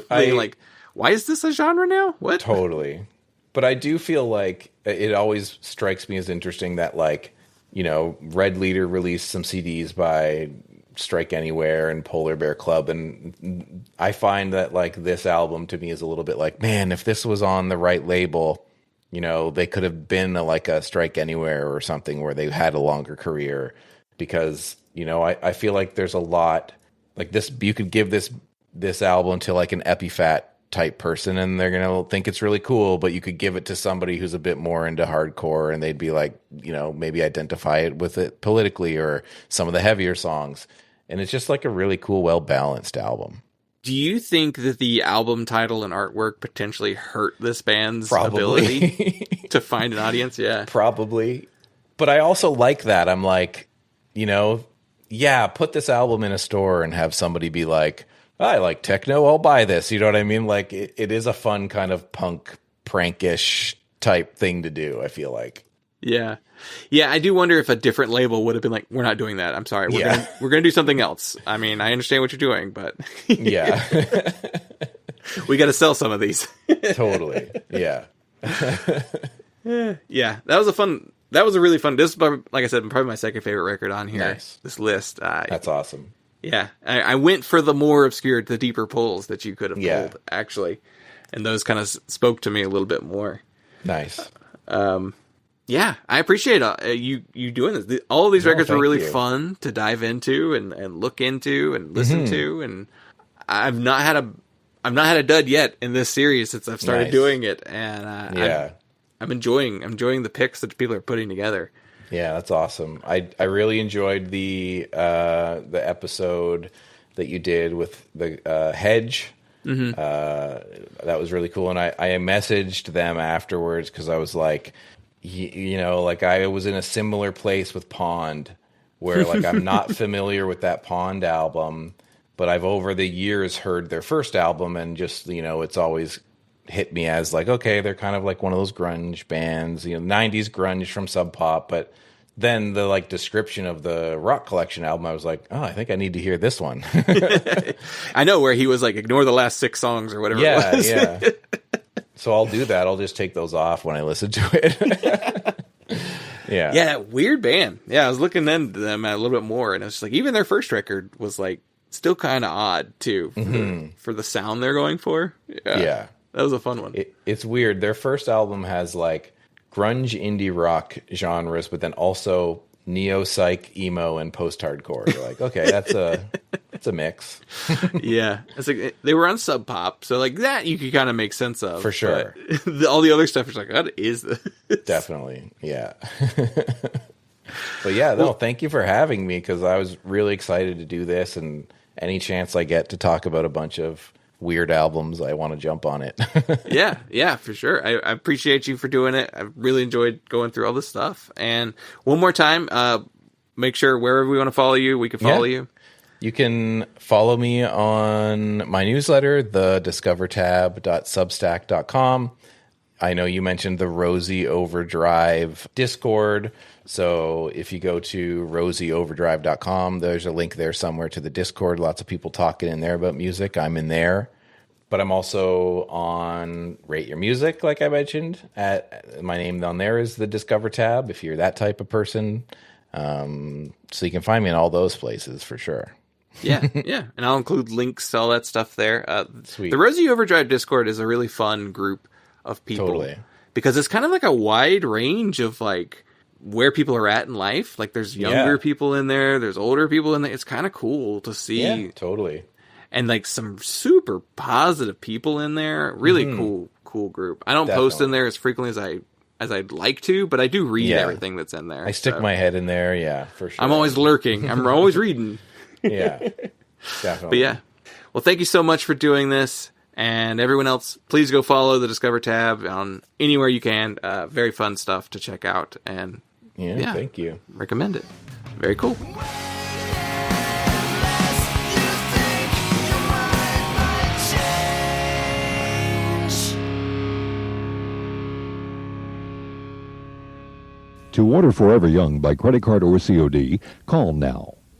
Speaker 3: Like, why is this a genre now? What?
Speaker 4: Totally. But I do feel like it always strikes me as interesting that like, Red Leader released some CDs by Strike Anywhere and Polar Bear Club, and I find that like this album to me is a little bit like, man, if this was on the right label, they could have been like a Strike Anywhere or something where they had a longer career, because I feel like there's a lot like this. You could give this album to like an Epifat type person and they're gonna think it's really cool, but you could give it to somebody who's a bit more into hardcore and they'd be like, maybe identify it with it politically or some of the heavier songs. And it's just like a really cool, well-balanced album.
Speaker 3: Do you think that the album title and artwork potentially hurt this band's ability to find an audience? Yeah.
Speaker 4: Probably. But I also like that. I'm like, put this album in a store and have somebody be like, I like techno, I'll buy this. You know what I mean? Like, it is a fun kind of punk, prankish type thing to do, I feel like.
Speaker 3: Yeah. Yeah, I do wonder if a different label would have been like, we're not doing that. I'm sorry. We're gonna do something else. I mean, I understand what you're doing, but
Speaker 4: yeah.
Speaker 3: We got to sell some of these.
Speaker 4: Totally. Yeah.
Speaker 3: Yeah, that was a really fun. This is, like I said, probably my second favorite record on here.
Speaker 4: Nice.
Speaker 3: This list.
Speaker 4: That's awesome.
Speaker 3: Yeah, I went for the more obscure, the deeper pulls that you could have pulled, actually, and those kind of spoke to me a little bit more.
Speaker 4: Nice.
Speaker 3: Yeah, I appreciate you doing this. All of these records were really fun to dive into and look into and listen to, and I've not had a dud yet in this series since I've started doing it, and I'm enjoying the picks that people are putting together.
Speaker 4: Yeah, that's awesome. I really enjoyed the episode that you did with the Hedge. Mm-hmm. That was really cool, and I messaged them afterwards because I was like, like I was in a similar place with Pond, where like I'm not familiar with that Pond album, but I've over the years heard their first album, and just it's always hit me as like, okay, they're kind of like one of those grunge bands, 90s grunge from Sub Pop, but then the like description of the Rock Collection album, I was like, oh, I think I need to hear this one.
Speaker 3: I know, where he was like, ignore the last 6 songs or whatever it was.
Speaker 4: Yeah. So I'll do that. I'll just take those off when I listen to it. Yeah.
Speaker 3: Yeah, weird band. Yeah, I was looking into them a little bit more, and it's like, even their first record was like still kind of odd too for the sound they're going for. Yeah. That was a fun one.
Speaker 4: It's weird. Their first album has like grunge indie rock genres, but then also neo psych, emo, and post hardcore. You're like, okay, that's a mix.
Speaker 3: Yeah, it's like they were on Sub Pop, so like that you could kind of make sense of
Speaker 4: for sure.
Speaker 3: All the other stuff is like, what is this?
Speaker 4: Definitely, yeah. But yeah, no, thank you for having me, because I was really excited to do this, and any chance I get to talk about a bunch of weird albums, I want to jump on it.
Speaker 3: Yeah, for sure. I appreciate you for doing it. I really enjoyed going through all this stuff. And one more time, make sure wherever we want to follow you, we can follow you.
Speaker 4: You can follow me on my newsletter, thediscovertab.substack.com. I know you mentioned the Rosie Overdrive Discord. So if you go to rosieoverdrive.com, there's a link there somewhere to the Discord. Lots of people talking in there about music. I'm in there. But I'm also on Rate Your Music, like I mentioned. My name on there is the Discover tab, if you're that type of person. So you can find me in all those places for sure.
Speaker 3: Yeah. And I'll include links to all that stuff there.
Speaker 4: Sweet.
Speaker 3: The Rosie Overdrive Discord is a really fun group of people.
Speaker 4: Totally.
Speaker 3: Because it's kind of like a wide range of like where people are at in life. Like there's younger people in there, there's older people in there. It's kind of cool to see.
Speaker 4: Yeah, totally.
Speaker 3: and like some super positive people in there. Really cool group. I don't post in there as frequently as I'd like to, but I do read everything that's in there.
Speaker 4: I stick my head in there, yeah, for sure.
Speaker 3: I'm always lurking. I'm always reading.
Speaker 4: Yeah, definitely.
Speaker 3: But yeah. Well, thank you so much for doing this. And everyone else, please go follow the Discover tab on anywhere you can. Very fun stuff to check out. And
Speaker 4: yeah, thank you.
Speaker 3: Recommend it. Very cool.
Speaker 5: To order Forever Young by credit card or COD, call now